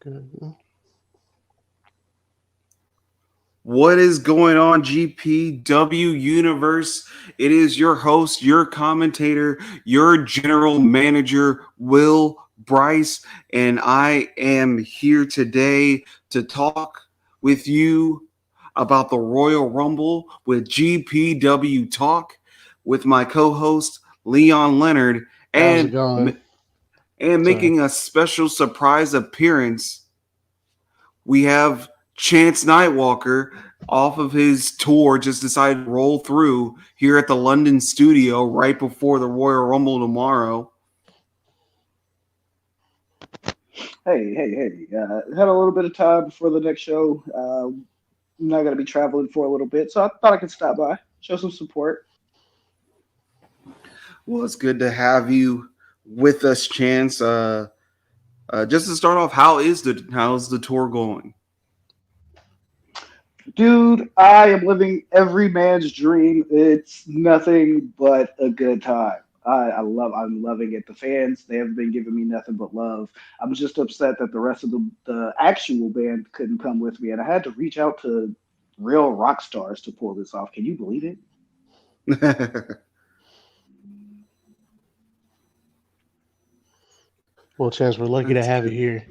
Good. What is going on, GPW Universe? It is your host, your commentator, your general manager, Will Bryce, and I am here today to talk with you about the Royal Rumble with GPW Talk with my co-host Leon Leonard How's it and going? and Sorry. making a special surprise appearance we have Chance Nightwalker off of his tour just decided to roll through here at the London studio right before the Royal Rumble tomorrow. Hey. Had a little bit of time before the next show. I'm not going to be traveling for a little bit, so I thought I could stop by, show some support. Well, it's good to have you with us, Chance. Just to start off, how's the tour going? Dude, I am living every man's dream. It's nothing but a good time. I'm loving it. The fans, they have been giving me nothing but love. I'm just upset that the rest of the actual band couldn't come with me, and I had to reach out to real rock stars to pull this off. Can you believe it? Well, Chance, we're lucky to That's have you good. here.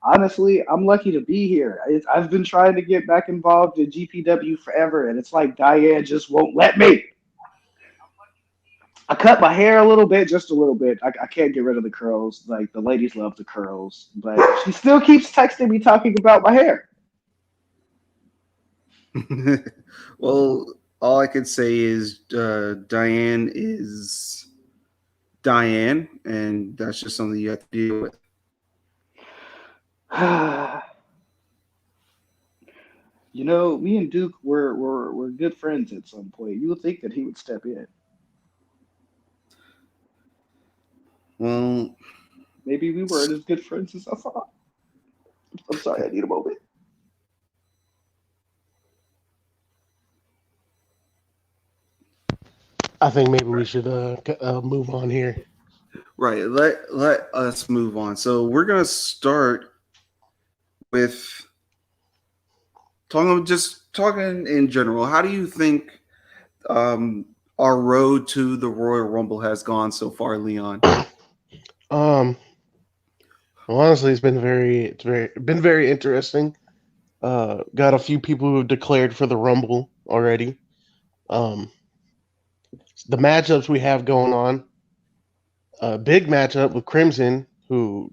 Honestly, I'm lucky to be here. I've been trying to get back involved in GPW forever, and it's like Diane just won't let me. I cut my hair a little bit, just a little bit. I can't get rid of the curls. Like the ladies love the curls, but she still keeps texting me talking about my hair. Well, all I could say is Diane is Diane, and that's just something you have to deal with. Me and Duke were good friends at some point. You would think that he would step in. Well, Maybe we weren't as good friends as I thought. I'm sorry. I need a moment. I think maybe we should move on here. right. Let us move on. So we're gonna start with talking in general. How do you think um, our road to the Royal Rumble has gone so far, Leon? Um, well, honestly, been very interesting. Got a few people who have declared for the Rumble already. Um, the matchups we have going on. A big matchup with Crimson, who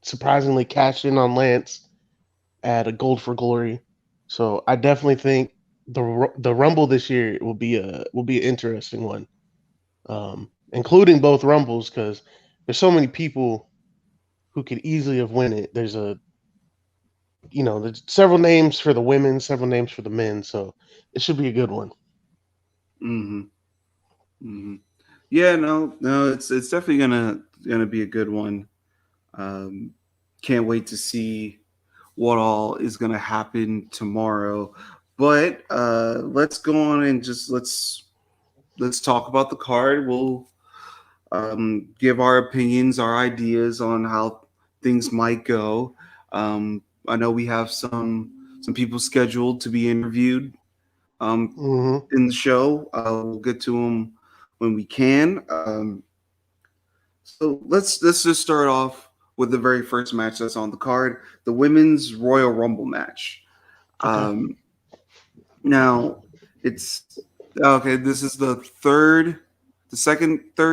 surprisingly cashed in on Lance at a Gold for Glory. So I definitely think the Rumble this year will be an interesting one, including both Rumbles because there's so many people who could easily have win it. There's several names for the women, several names for the men, so it should be a good one. Mm-hmm. Mm-hmm. Yeah, no, it's definitely gonna be a good one. Um, can't wait to see what all is gonna happen tomorrow. But let's go on and just let's talk about the card. We'll give our opinions, our ideas on how things might go. I know we have some people scheduled to be interviewed Hmm. in the show. We'll get to them when we can. So let's just start off with the very first match that's on the card, the women's Royal Rumble match. Okay. Um, now it's okay. This is third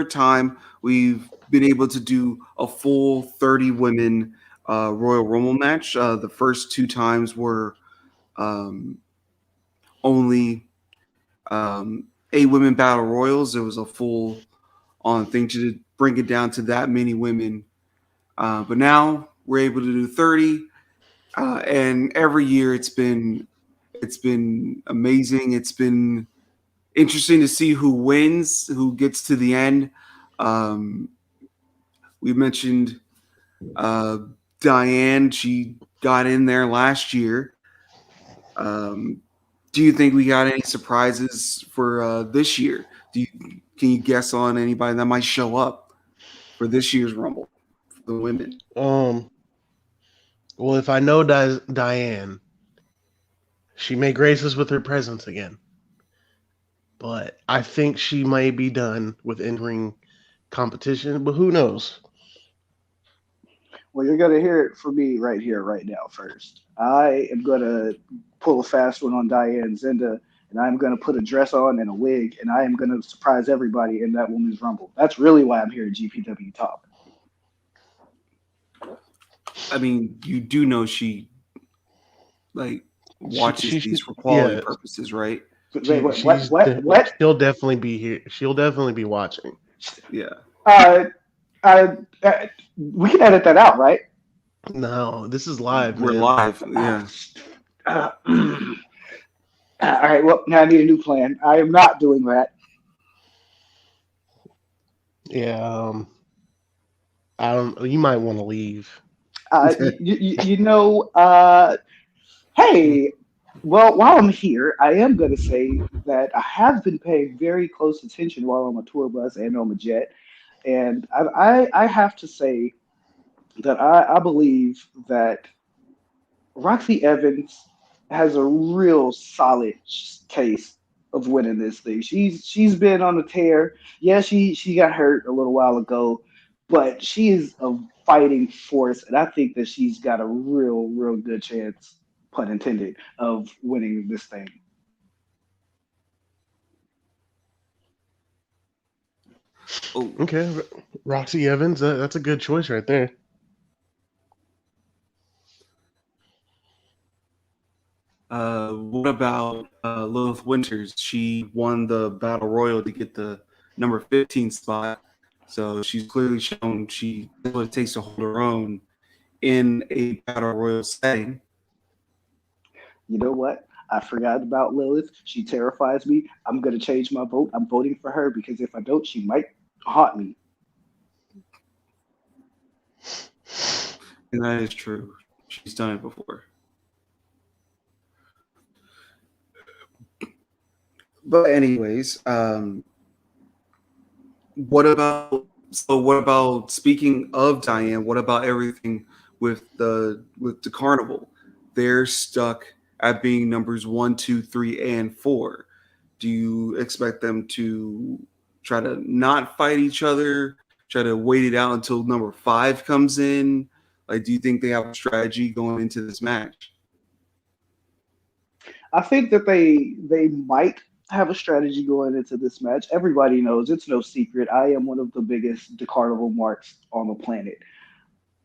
time we've been able to do a full 30 women Royal Rumble match. The first two times were um, only 8 women battle royals. It was a full on thing to bring it down to that many women. But now we're able to do 30, and every year it's been amazing. It's been interesting to see who wins, who gets to the end. Um, we mentioned uh, Diane; she got in there last year. Um, do you think we got any surprises for this year? Can you guess on anybody that might show up for this year's Rumble? the women? Well, if I know Diane, she may grace us with her presence again. But I think she may be done with in-ring competition, but who knows? Well, you're going to hear it from me right here, right now, first. I am going to pull a fast one on Diane Zinda, and I'm going to put a dress on and a wig, and I am going to surprise everybody in that Women's Rumble. That's really why I'm here at GPW Talk. I mean, you do know she watches these for quality purposes, right? Wait, what? She'll definitely be here. She'll definitely be watching. Yeah. We can edit that out, right? No, this is live. We're man. live. Yeah. All right. Well, now I need a new plan. I am not doing that. Yeah. I don't. You might want to leave. You know. Hey. Well, while I'm here, I am going to say that I have been paying very close attention while on a tour bus and on the jet, and I have to say that I believe that Roxy Evans has a real solid case of winning this thing. She's been on a tear. Yeah, she got hurt a little while ago, but she is a fighting force, and I think that she's got a real good chance, pun intended, of winning this thing. Oh. Okay, Roxy Evans. That's a good choice right there. What about Lilith Winters? She won the Battle Royal to get the number 15 spot. So she's clearly shown she knows what it takes to hold her own in a Battle Royal setting. You know what? I forgot about Lilith. She terrifies me. I'm going to change my vote. I'm voting for her because if I don't, she might haunt me. And that is true. She's done it before. But anyways, what about speaking of Diane, what about everything with the Carnival? They're stuck at being numbers 1, 2, 3, and 4. Do you expect them to try to not fight each other, try to wait it out until number 5 comes in? Like, do you think they have a strategy going into this match? I think that they might have a strategy going into this match. Everybody knows it's no secret. I am one of the biggest Carnival marks on the planet.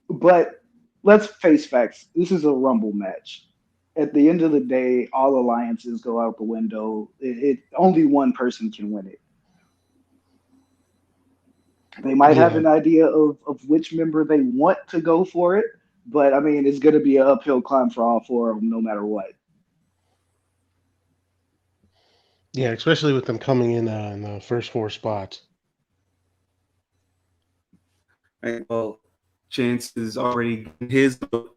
But let's face facts. This is a Rumble match. At the end of the day, all alliances go out the window. Only one person can win it. They might have an idea of which member they want to go for it, but I mean, it's going to be an uphill climb for all 4 of them, no matter what. Yeah, especially with them coming in the first 4 spots. Right. Well, Chance is already his vote,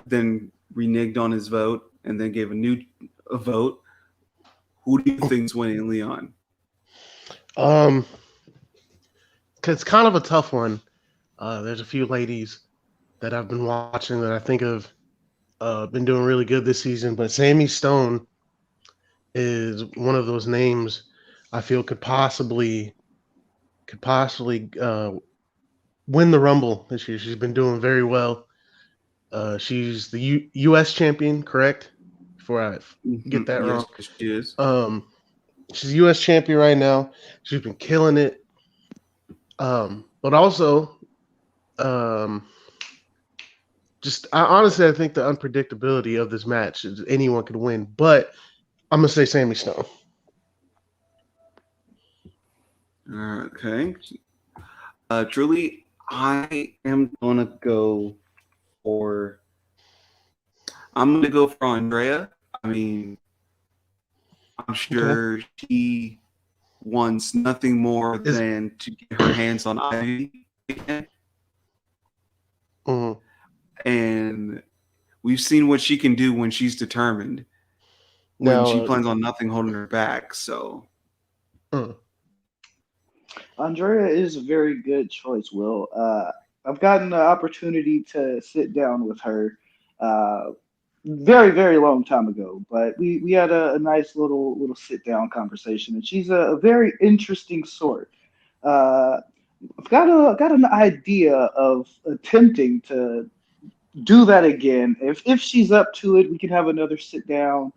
then reneged on his vote, and then gave a vote. Who do you think's winning, Leon? It's kind of a tough one. There's a few ladies that I've been watching that I think have been doing really good this season, but Sammy Stone is one of those names I feel could possibly win the Rumble this year. She's been doing very well. She's the U.S. champion, correct? Before I get that wrong. She is. She's U.S. champion right now. She's been killing it. But also, honestly, I think the unpredictability of this match is anyone could win. But I'm gonna say Sammy Stone. Okay. Truly, I am gonna go for Andrea. I mean, I'm sure she wants nothing more than to get her hands on Ivy again. Mm-hmm. And we've seen what she can do when she's determined. When she plans on nothing holding her back. So Andrea is a very good choice, Will. I've gotten the opportunity to sit down with her very, very long time ago, but we had a nice little sit down conversation, and she's a very interesting sort. Uh, I've got an idea of attempting to do that again. If she's up to it, we can have another sit down.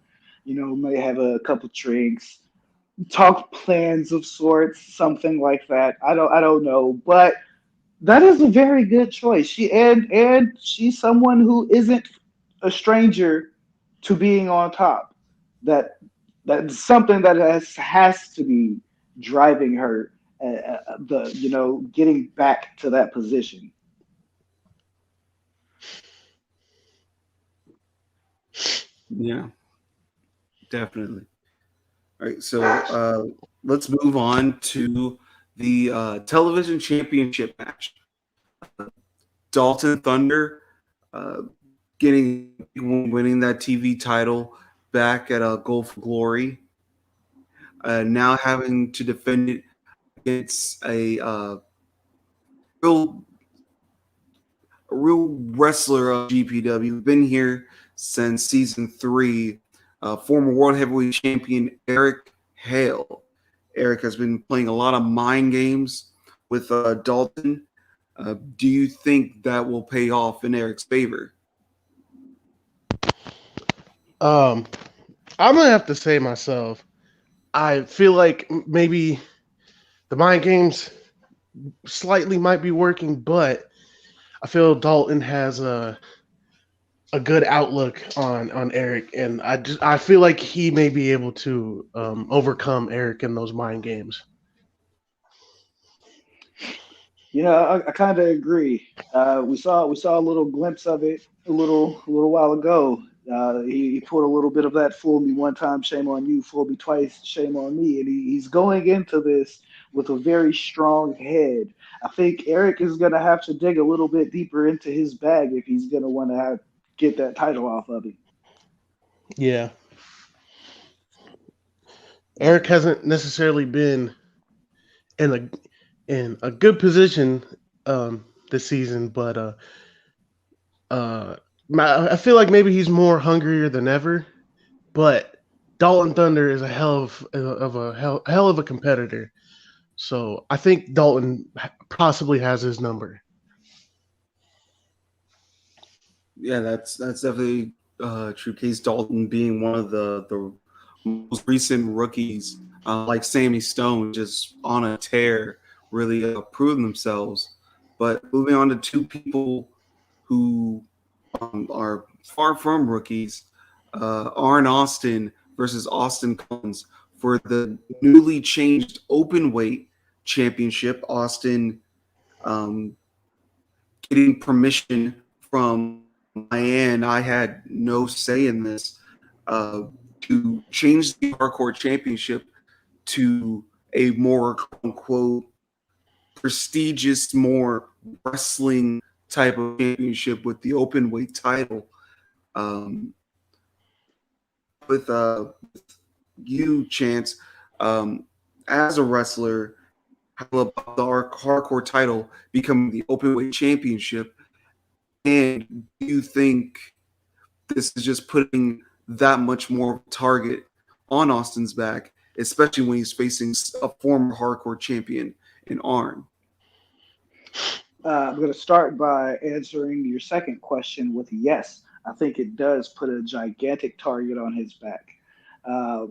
May have a couple drinks, talk plans of sorts, something like that. I don't know, but that is a very good choice. And she's someone who isn't a stranger to being on top. That that's something that has to be driving her. The getting back to that position. Yeah, definitely. All right, so let's move on to the television championship match. Dalton Thunder uh, getting winning that TV title back at Goal for Glory. Now having to defend it against real a real wrestler of GPW. Been here since season 3. Former world heavyweight champion Eric Hale. Eric has been playing a lot of mind games with Dalton. Do you think that will pay off in Eric's favor? Um, I'm gonna have to say myself. I feel like maybe the mind games slightly might be working, but I feel Dalton has a good outlook on Eric, and I feel like he may be able to overcome Eric in those mind games. I kind of agree. We saw a little glimpse of it a little while ago. He pulled a little bit of that "fool me one time, shame on you; fool me twice, shame on me," and he's going into this with a very strong head. I think Eric is going to have to dig a little bit deeper into his bag if he's going to want to get that title off of him. Yeah, Eric hasn't necessarily been in a good position this season, but uh, I feel like maybe he's more hungrier than ever. But Dalton Thunder is a hell of a competitor. So I think Dalton possibly has his number. Yeah, that's definitely true. Case Dalton being one of the most recent rookies, like Sammy Stone, just on a tear, really proving themselves. But moving on to two people who are far from rookies, Arn Austin versus Austin Collins for the newly changed open weight championship. Austin um, getting permission from Diane. I had no say in this uh, to change the hardcore championship to a more quote unquote prestigious, more wrestling type of championship with the open weight title. Um, with you, Chance, um, as a wrestler, how about the hardcore title becoming the open weight championship? And do you think this is just putting that much more of a target on Austin's back, especially when he's facing a former hardcore champion in Arn? I'm going to start by answering your second question with yes. I think it does put a gigantic target on his back. Uh,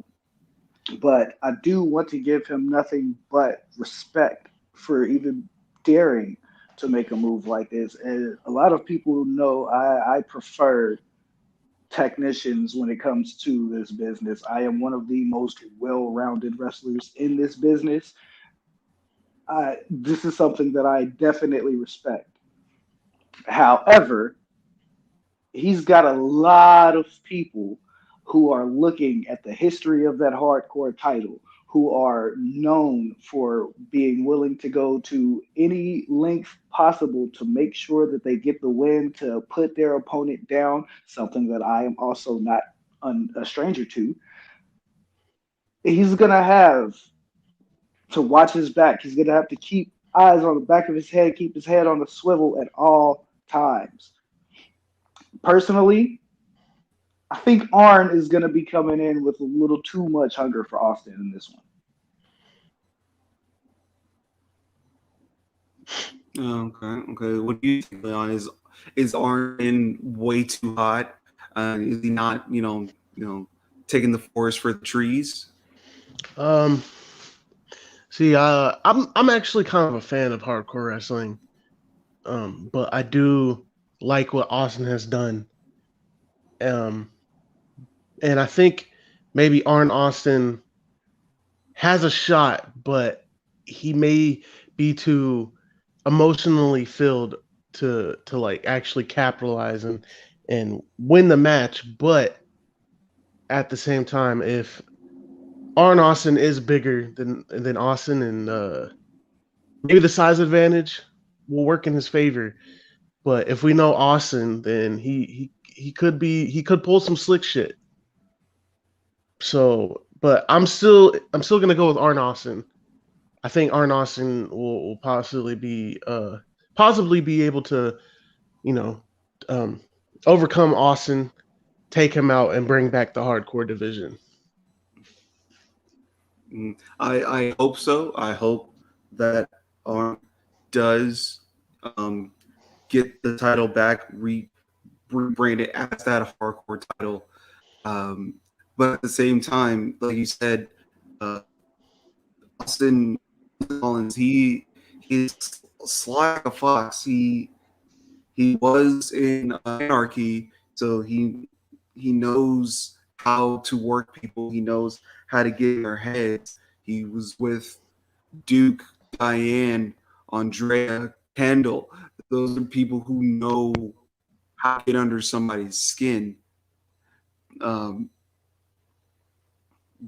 but I do want to give him nothing but respect for even daring to make a move like this. And a lot of people know I prefer technicians when it comes to this business. I am one of the most well rounded wrestlers in this business. This is something that I definitely respect. However, he's got a lot of people who are looking at the history of that hardcore title, who are known for being willing to go to any length possible to make sure that they get the win, to put their opponent down, something that I am also not a stranger to. He's going to have to watch his back. He's going to have to keep eyes on the back of his head, keep his head on the swivel at all times. Personally, I think Arn is going to be coming in with a little too much hunger for Austin in this one. Okay. What do you think, Leon? Is Arn in way too hot? Is he not, taking the forest for the trees? Um, See, I'm actually kind of a fan of hardcore wrestling. But I do like what Austin has done. Um, and I think maybe Arn Austin has a shot, but he may be too emotionally filled to like actually capitalize and win the match. But at the same time, if Arn Austin is bigger than Austin, and maybe the size advantage will work in his favor. But if we know Austin, then he could pull some slick shit. So, but I'm still gonna go with Arn Austin. I think Arn Austin will possibly be able to, you know, um, overcome Austin, take him out, and bring back the hardcore division. I hope so. I hope that Arn does um, get the title back, rebrand it as that hardcore title. Um, but at the same time, like you said, uh, Austin Collins, he's sly like a fox. He was in Anarchy, so he knows how to work people. He knows how to get in their heads. He was with Duke, Diane, Andrea, Kendall. Those are people who know how to get under somebody's skin. Um,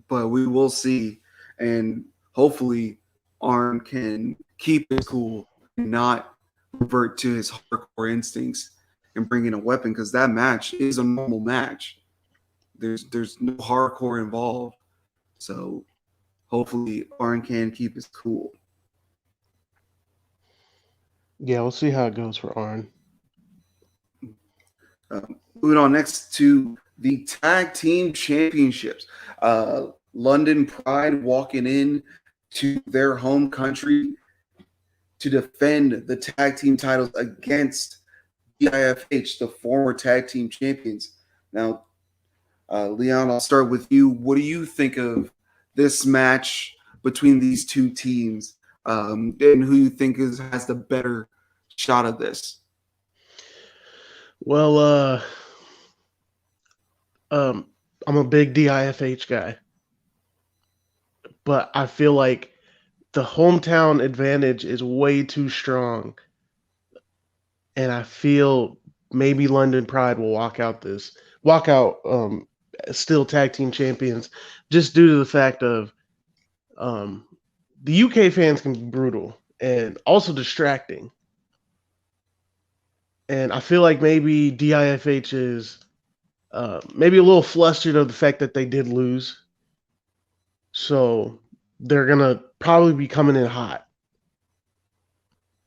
but we will see, and hopefully, Arn can keep his cool and not revert to his hardcore instincts and bring in a weapon because that match is a normal match. There's no hardcore involved, so hopefully Arn can keep his cool. Yeah, we'll see how it goes for Arn. Moving on next to the tag team championships. London Pride walking in to their home country to defend the tag team titles against DIFH, the former tag team champions. Now, Leon, I'll start with you. What do you think of this match between these two teams, and who you think has the better shot of this? Well, um, I'm a big DIFH guy, but I feel like the hometown advantage is way too strong, and I feel maybe London Pride will walk out still tag team champions, just due to the fact of um, the UK fans can be brutal and also distracting, and I feel like maybe DIFH is maybe a little flustered of the fact that they did lose, so they're gonna probably be coming in hot.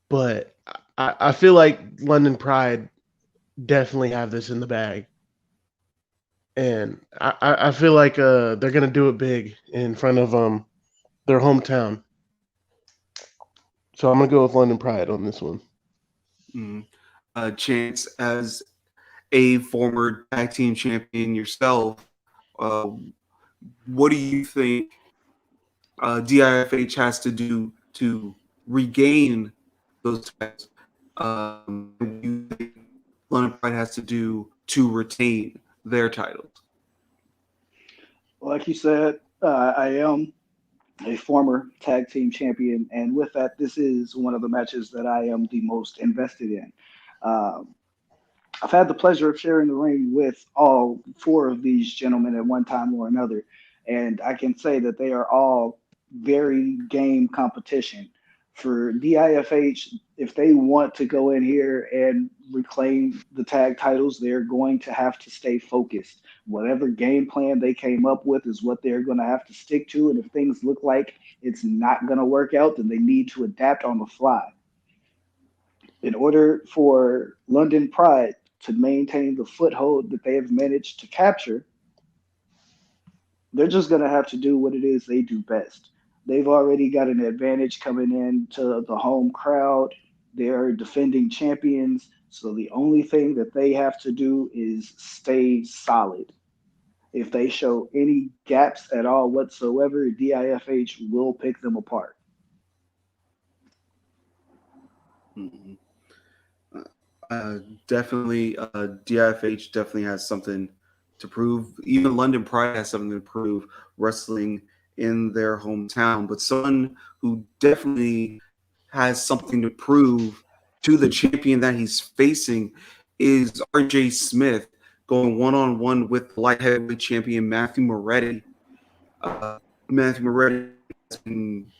But I feel like London Pride definitely have this in the bag, and I feel like they're gonna do it big in front of their hometown. So I'm gonna go with London Pride on this one. Mm. Chance, as a former tag team champion yourself, uh, what do you think DIFH has to do to regain those titles? What do you think London Pride has to do to retain their titles? Like you said, I am a former tag team champion, and with that, this is one of the matches that I am the most invested in. Um, I've had the pleasure of sharing the ring with all four of these gentlemen at one time or another, and I can say that they are all very game competition. For DIFH, if they want to go in here and reclaim the tag titles, they're going to have to stay focused. Whatever game plan they came up with is what they're going to have to stick to. And if things look like it's not going to work out, then they need to adapt on the fly. In order for London Pride to maintain the foothold that they have managed to capture, they're just going to have to do what it is they do best. They've already got an advantage coming in to the home crowd. They're defending champions. So the only thing that they have to do is stay solid. If they show any gaps at all whatsoever, DIFH will pick them apart. Mhm. Definitely, DIFH definitely has something to prove. Even London Pride has something to prove wrestling in their hometown. But someone who definitely has something to prove to the champion that he's facing is RJ Smith going one on one with light heavyweight champion Matthew Moretti. Matthew Moretti has been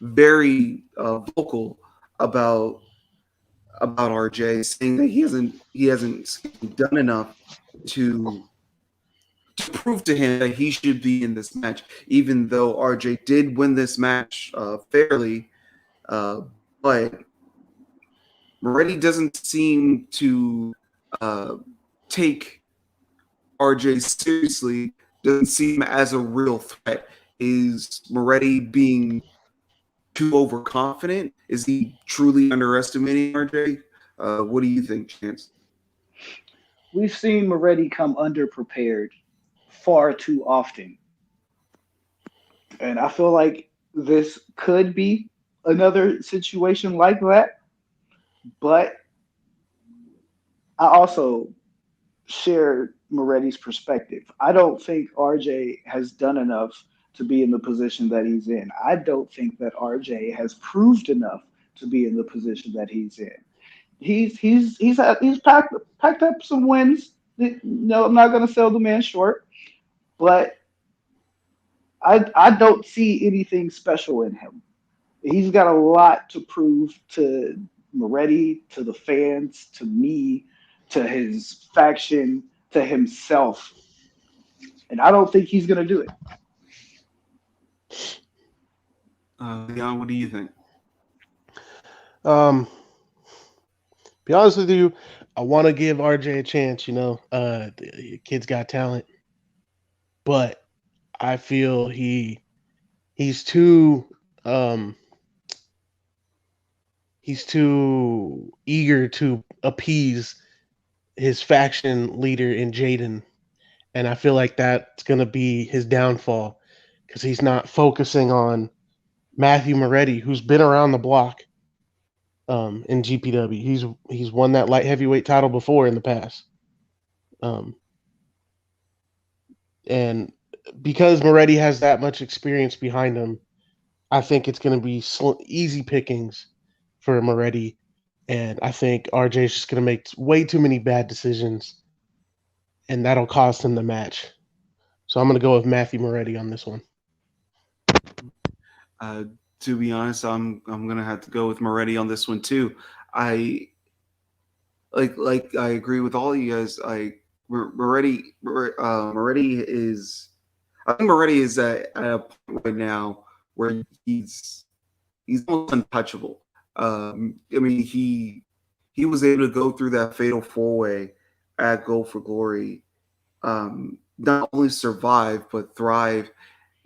very vocal about RJ, saying that he hasn't done enough to prove to him that he should be in this match, even though RJ did win this match fairly. Uh, but Moretti doesn't seem to uh, take RJ seriously. Doesn't see him as a real threat. Is Moretti being too overconfident? Is he truly underestimating RJ? What do you think, Chance? We've seen Moretti come underprepared far too often. And I feel like this could be another situation like that. But I also share Moretti's perspective. I don't think RJ has done enough to be in the position that he's in. I don't think that RJ has proved enough to be in the position that he's in. He's packed up some wins. No, I'm not going to sell the man short, but I don't see anything special in him. He's got a lot to prove to Moretti, to the fans, to me, to his faction, to himself. And I don't think he's going to do it. Leon, what do you think? Be honest with you, I want to give RJ a chance. The kid's got talent, but I feel he's too um he's too eager to appease his faction leader in Jaden, and I feel like that's gonna be his downfall because he's not focusing on Matthew Moretti, who's been around the block in GPW. He's won that light heavyweight title before in the past. Um, and because Moretti has that much experience behind him, I think it's going to be easy pickings for Moretti. And I think RJ is just going to make way too many bad decisions, and that'll cost him the match. So I'm going to go with Matthew Moretti on this one. Uh, to be honest, I'm gonna have to go with Moretti on this one too. I I agree with all of you guys. Moretti is. I think Moretti is at a point right now where he's almost untouchable. I mean, he was able to go through that fatal four way at Go for Glory, not only survive but thrive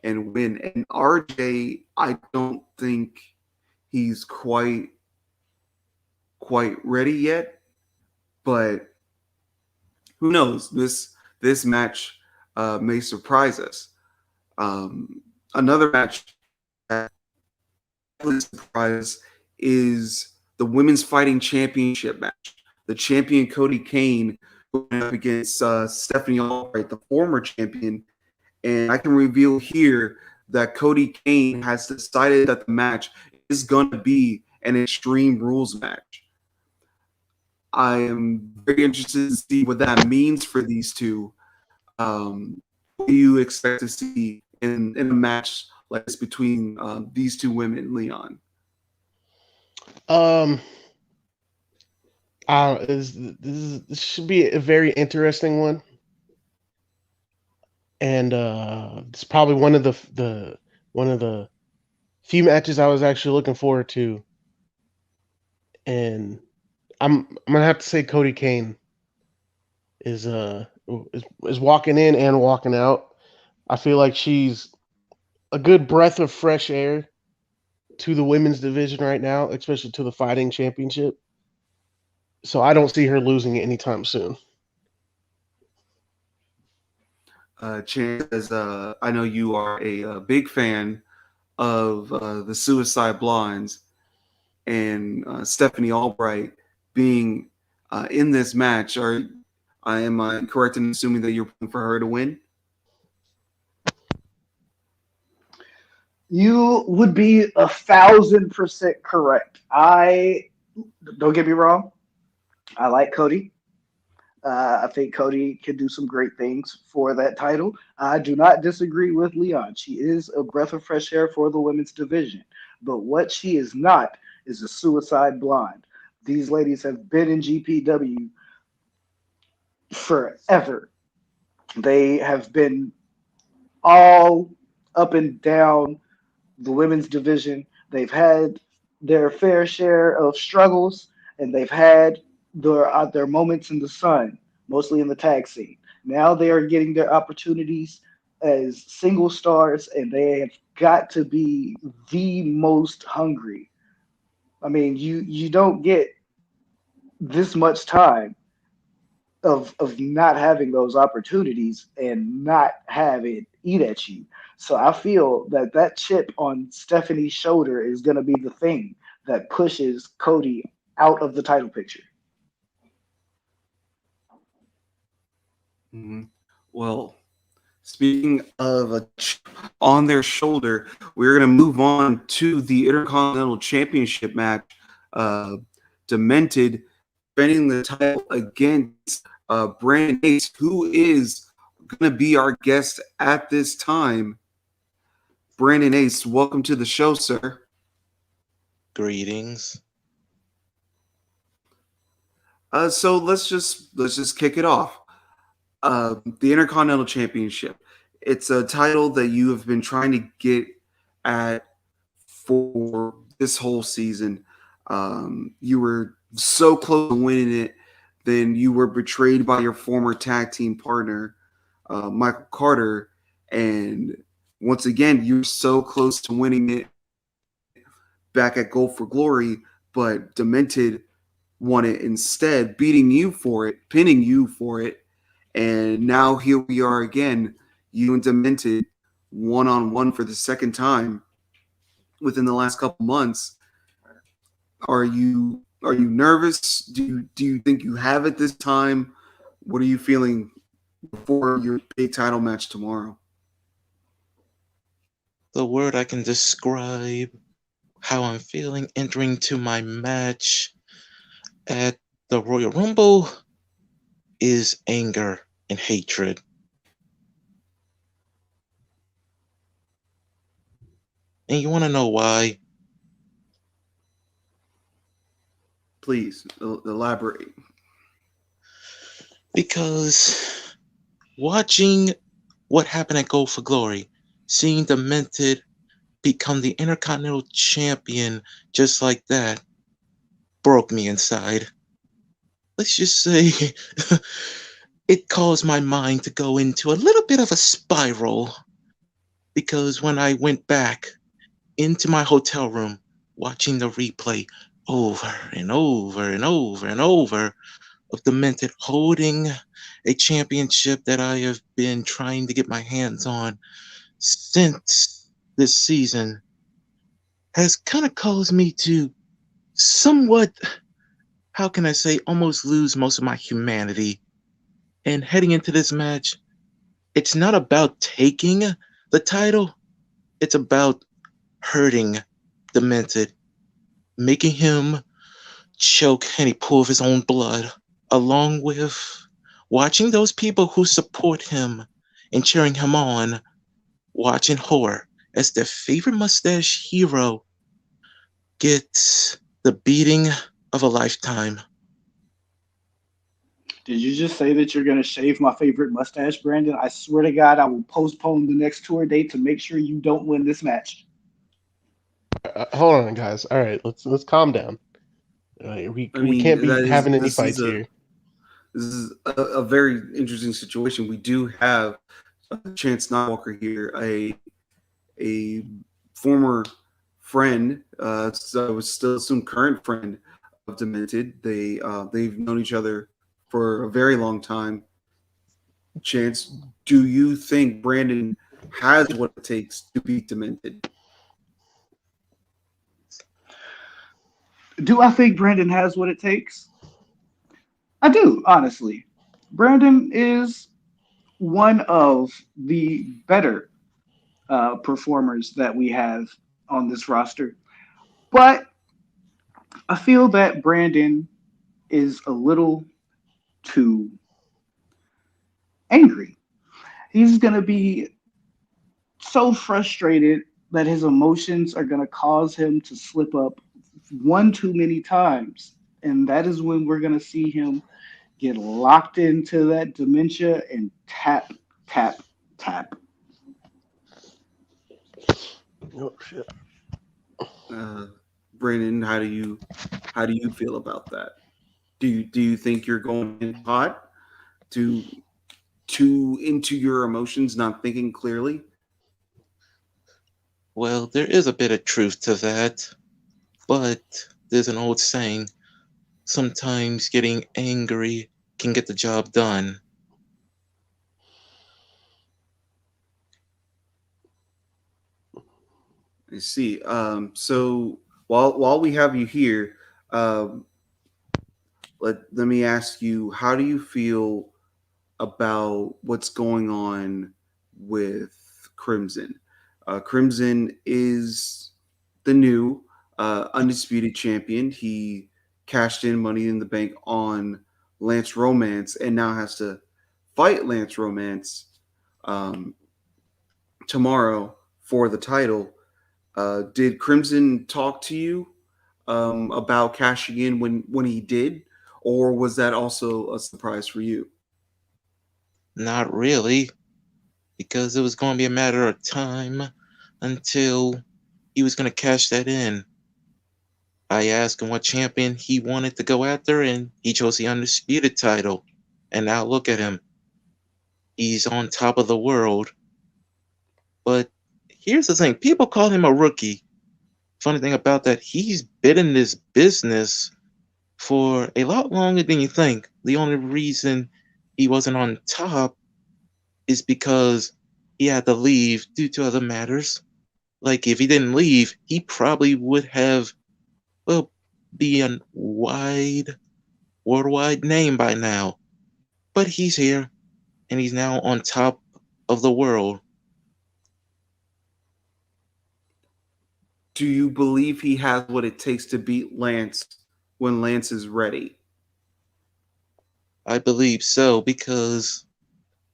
and win. And RJ, I don't think he's quite ready yet, but who knows? This match may surprise us. Another match that really surprise is the women's fighting championship match. The champion Cody Kane going up against Stephanie Albright, the former champion. And I can reveal here that Cody Kane has decided that the match is going to be an Extreme Rules match. I am very interested to see what that means for these two. What do you expect to see in a match like this between these two women, Leon? Um, This should be a very interesting one, and it's probably one of the few matches I was actually looking forward to, and I'm gonna have to say Cody Kane is is walking in and walking out. I feel like she's a good breath of fresh air to the women's division right now, especially to the fighting championship. So I don't see her losing it anytime soon. Chance, as I know you are a big fan of the Suicide Blondes and Stephanie Albright being in this match. Am I correct in assuming that you're pulling for her to win? You would be 1,000% correct. I don't get me wrong. I like Cody. I think Cody can do some great things for that title. I do not disagree with Leon. She is a breath of fresh air for the women's division. But what she is not is a suicide blonde. These ladies have been in GPW forever. They have been all up and down the women's division. They've had their fair share of struggles, and they've had their moments in the sun, mostly in the tag scene. Now they are getting their opportunities as single stars, and they have got to be the most hungry. I mean, you don't get this much time of not having those opportunities and not have it eat at you. So I feel that that chip on Stephanie's shoulder is going to be the thing that pushes Cody out of the title picture. Mm-hmm. Well, speaking of a chip on their shoulder, we're going to move on to the Intercontinental Championship match. Demented defending the title against Brandon Ace, who is going to be our guest at this time. Brandon Ace, welcome to the show, sir. Greetings. So let's just kick it off. The Intercontinental Championship. It's a title that you have been trying to get at for this whole season. You were so close to winning it, then you were betrayed by your former tag team partner, Michael Carter, and once again, you're so close to winning it back at Gold for Glory, but Demented won it instead, beating you for it, pinning you for it. And now here we are again, you and Demented one-on-one for the second time within the last couple months. Are you nervous? Do you think you have it this time? What are you feeling before your big title match tomorrow? The word I can describe how I'm feeling entering to my match at the Royal Rumble is anger and hatred. And you want to know why? Please elaborate. Because watching what happened at Gold for Glory, seeing Demented become the Intercontinental Champion just like that, broke me inside. Let's just say it caused my mind to go into a little bit of a spiral. Because when I went back into my hotel room, watching the replay over and over and over and over of Demented holding a championship that I have been trying to get my hands on since this season, has kind of caused me to somewhat, how can I say, almost lose most of my humanity. And heading into this match, it's not about taking the title, it's about hurting Demented, making him choke and he pull of his own blood, along with watching those people who support him and cheering him on, watching horror as their favorite mustache hero gets the beating of a lifetime. Did you just say that you're going to shave my favorite mustache, Brandon? I swear to God, I will postpone the next tour date to make sure you don't win this match. Hold on, guys. All right, let's calm down. I We mean, can't be that is having any this is fights a here. this is a very interesting situation. We do have Chance Nightwalker here, a former friend, so I was still some current friend of Demented. They've known each other for a very long time. Chance, do you think Brandon has what it takes to beat Demented? Do I think Brandon has what it takes? I do, honestly. Brandon is one of the better performers that we have on this roster. But I feel that Brandon is a little too angry. He's going to be so frustrated that his emotions are going to cause him to slip up one too many times. And that is when we're going to see him get locked into that dementia and tap, tap, tap. Oh shit. Uh, Brandon, how do you feel about that? Do you think you're going in hot to into your emotions, not thinking clearly? Well, there is a bit of truth to that, but there's an old saying, sometimes getting angry can get the job done. I see. So while we have you here, um, let me ask you, how do you feel about what's going on with Crimson? Crimson is the new undisputed champion. He cashed in Money in the Bank on Lance Romance and now has to fight Lance Romance um, tomorrow for the title. Did Crimson talk to you about cashing in when he did, or was that also a surprise for you? Not really, because it was going to be a matter of time until he was going to cash that in. I asked him what champion he wanted to go after, and he chose the Undisputed title. And now look at him. He's on top of the world. But here's the thing, people call him a rookie. Funny thing about that, he's been in this business for a lot longer than you think. The only reason he wasn't on top is because he had to leave due to other matters. Like, if he didn't leave, he probably would have, well, be a worldwide name by now. But he's here, and he's now on top of the world. Do you believe he has what it takes to beat Lance when Lance is ready? I believe so, because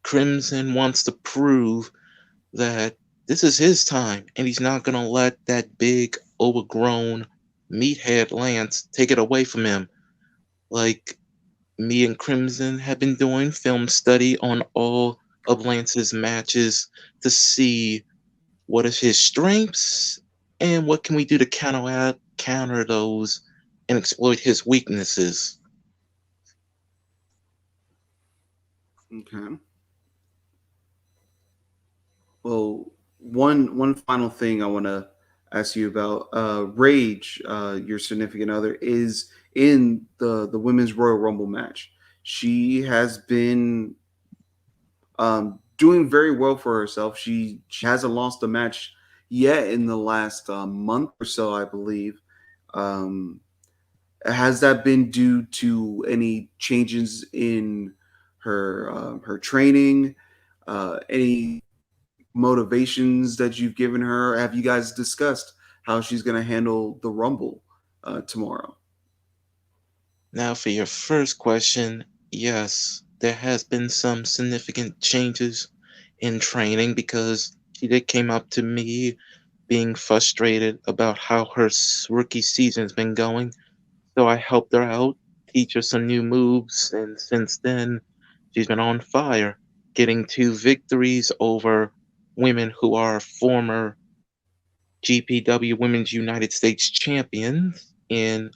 Crimson wants to prove that this is his time, and he's not going to let that big, overgrown meathead Lance take it away from him. Like, me and Crimson have been doing film study on all of Lance's matches to see what is his strengths and what can we do to counter those and exploit his weaknesses. Okay. Well, one final thing I want to ask you about. Rage, your significant other, is in the women's Royal Rumble match. She has been doing very well for herself. She hasn't lost a match yet in the last month or so, I believe. Um, has that been due to any changes in her training? Any motivations that you've given her? Have you guys discussed how she's going to handle the Rumble tomorrow? Now, for your first question, yes, there has been some significant changes in training because she did came up to me being frustrated about how her rookie season's been going. So I helped her out teach her some new moves, and since then, she's been on fire, getting 2 victories over women who are former GPW Women's United States champions in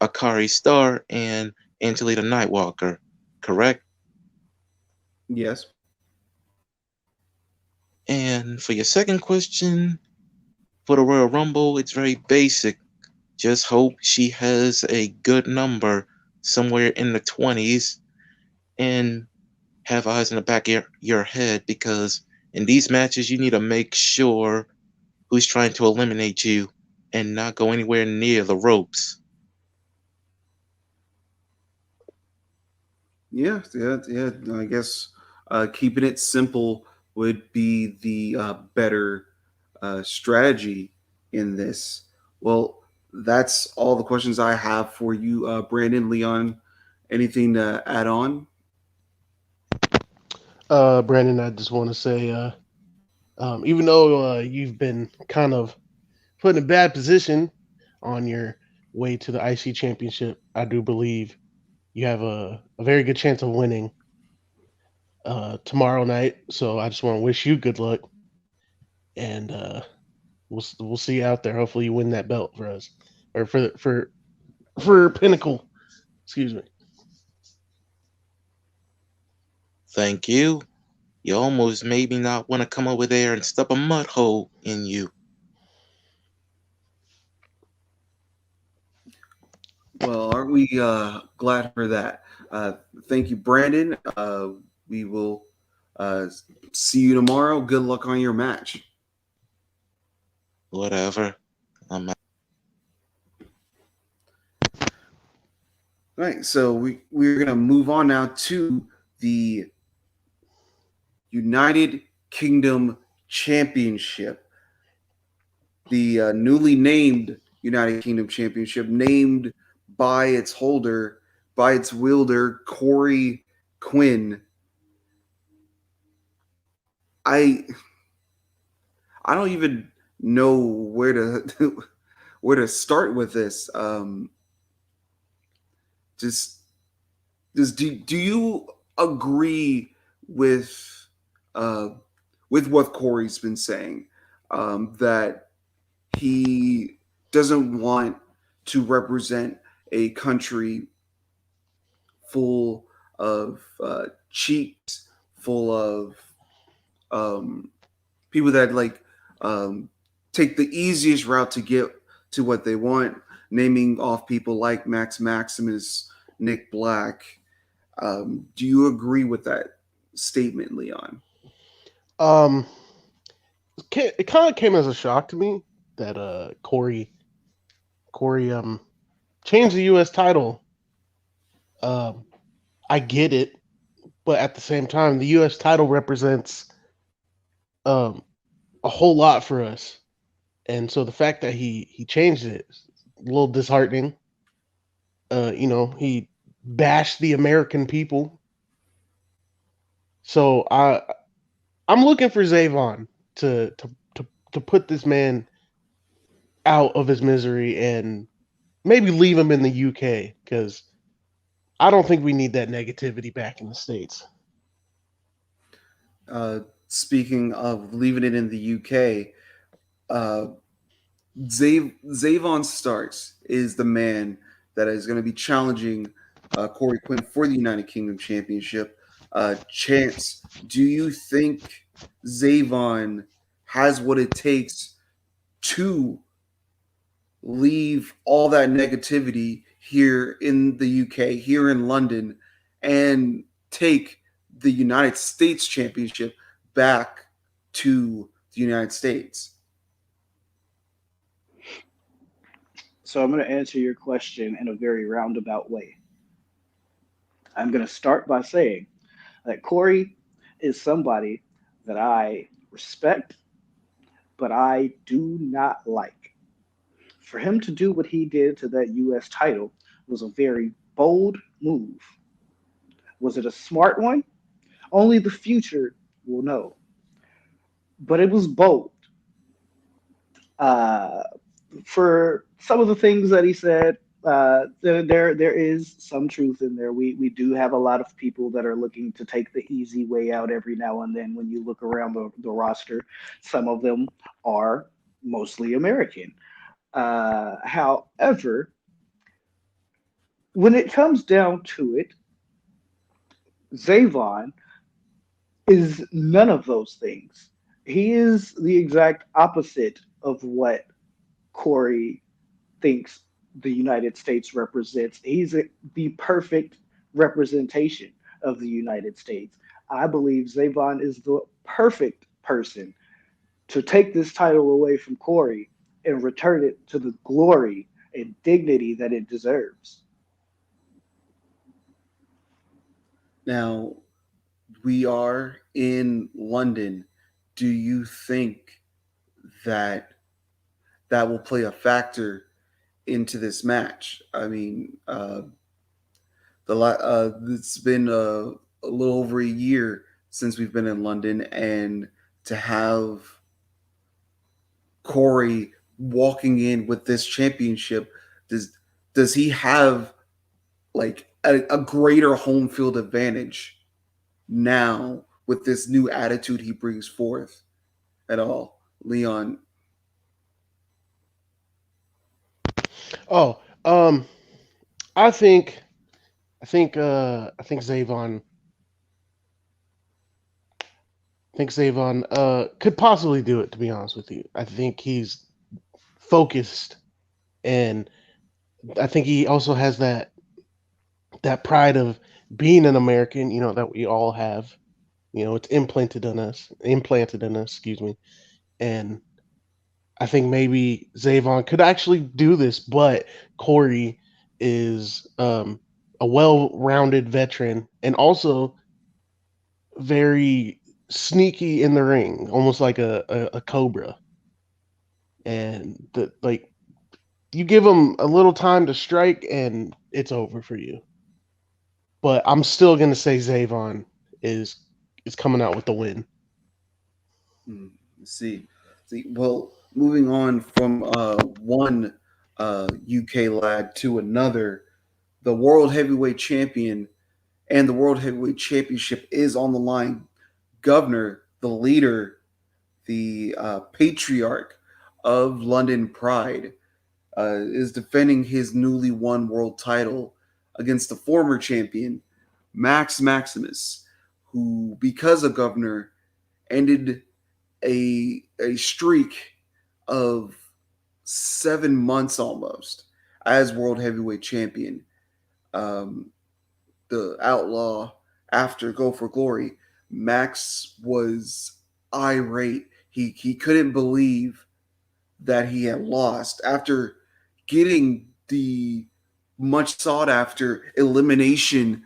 Akari Star and Angelita Nightwalker, correct? Yes. And for your second question, for the Royal Rumble, it's very basic. Just hope she has a good number somewhere in the 20s and have eyes in the back of your head, because in these matches, you need to make sure who's trying to eliminate you and not go anywhere near the ropes. Yeah, yeah. I guess keeping it simple would be the better strategy in this. Well, that's all the questions I have for you, Brandon, Leon. Anything to add on? Brandon, I just want to say, even though you've been kind of put in a bad position on your way to the IC championship, I do believe you have a very good chance of winning tomorrow night. So I just want to wish you good luck, and we'll see you out there. Hopefully, you win that belt for us, or for Pinnacle. Excuse me. Thank you. You almost made me not want to come over there and stub a mud hole in you. Well, aren't we glad for that? Thank you, Brandon. We will uh, see you tomorrow. Good luck on your match. Whatever. I'm All right, so we're gonna move on now to the United Kingdom Championship, the newly named United Kingdom Championship, named by its holder, by its wielder, Corey Quinn. I I don't even know where to where to start with this. Just do you agree with uh, with what Corey's been saying, that he doesn't want to represent a country full of cheats, full of um, people that um, take the easiest route to get to what they want, naming off people like Max Maximus, Nick Black. Do you agree with that statement, Leon? Um, it kind of came as a shock to me that Corey changed the U.S. title. Um, I get it, but at the same time, the U.S. title represents um a whole lot for us, and so the fact that he changed it is a little disheartening. He bashed the American people, so I'm looking for Zavon to put this man out of his misery and maybe leave him in the UK, because I don't think we need that negativity back in the States. Speaking of leaving it in the UK, uh, Zavon Starks is the man that is going to be challenging Corey Quinn for the United Kingdom Championship. Chance, do you think Zavon has what it takes to leave all that negativity here in the UK, here in London, and take the United States Championship back to the United States? So I'm going to answer your question in a very roundabout way. I'm going to start by saying that Corey is somebody that I respect, but I do not like. For him to do what he did to that U.S. title was a very bold move. Was it a smart one? Only the future will know. But it was bold. Uh, for some of the things that he said, there is some truth in there. We do have a lot of people that are looking to take the easy way out every now and then. When you look around the roster, some of them are mostly American. However, when it comes down to it, Zavon is none of those things. He is the exact opposite of what Corey thinks the United States represents. The perfect representation of the United States. I believe Zavon is the perfect person to take this title away from Corey and return it to the glory and dignity that it deserves. Now, we are in London. Do you think that that will play a factor into this match? I mean, it's been a little over a year since we've been in London, and to have Corey walking in with this championship, does he have like a greater home field advantage now with this new attitude he brings forth at all, Leon? Oh, I think, I think Zavon could possibly do it. To be honest with you, I think he's focused, and I think he also has that pride of being an American. You know that we all have. You know, it's implanted in us. Excuse me, and I think maybe Zavon could actually do this, but Corey is a well-rounded veteran and also very sneaky in the ring, almost like a cobra. And like you give him a little time to strike, and it's over for you. But I'm still gonna say Zavon is is coming out with the win. Hmm, see, see. Well, moving on from one UK lad to another, the world heavyweight champion and the world heavyweight championship is on the line. Governor, the leader, the patriarch of London Pride, is defending his newly won world title against the former champion, Max Maximus, who, because of Governor, ended a streak of 7 months almost as world heavyweight champion. Um, the outlaw after Go for Glory, Max was irate. He couldn't believe that he had lost after getting the much sought after elimination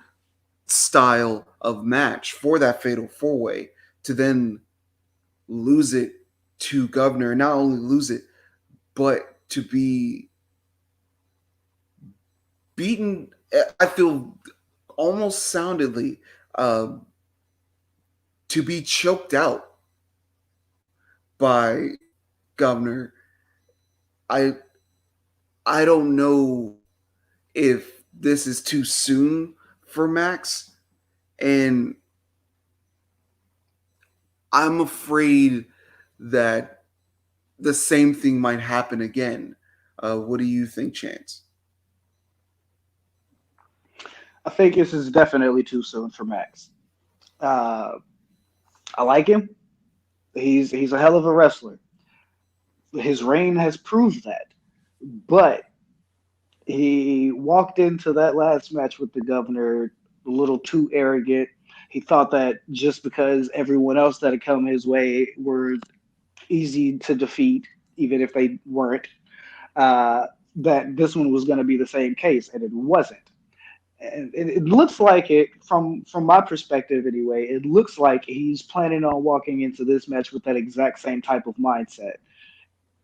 style of match for that fatal four way, to then lose it to Governor, and not only lose it, but to be beaten. I feel almost soundedly, uh, to be choked out by Governor. I I don't know if this is too soon for Max, and I'm afraid that the same thing might happen again. What do you think, Chance? I think this is definitely too soon for Max. Uh, I like him. He's a hell of a wrestler. His reign has proved that. But he walked into that last match with the governor a little too arrogant. He thought that just because everyone else that had come his way were easy to defeat, even if they weren't, uh, that this one was going to be the same case, and it wasn't. And it looks like it from my perspective anyway. It looks like he's planning on walking into this match with that exact same type of mindset,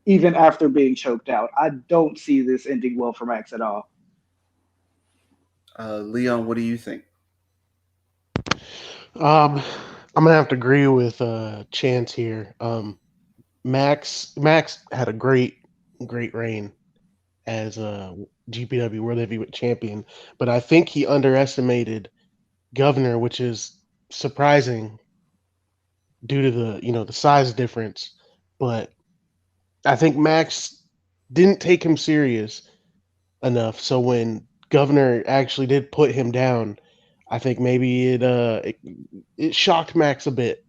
even after being choked out. I don't see this ending well for Max at all. Leon, what do you think? I'm gonna have to agree with Chance here. Max had a great reign as GPW World Heavyweight Champion, but I think he underestimated Governor, which is surprising due to the size difference. But I think Max didn't take him serious enough. So when Governor actually did put him down, I think maybe it shocked Max a bit.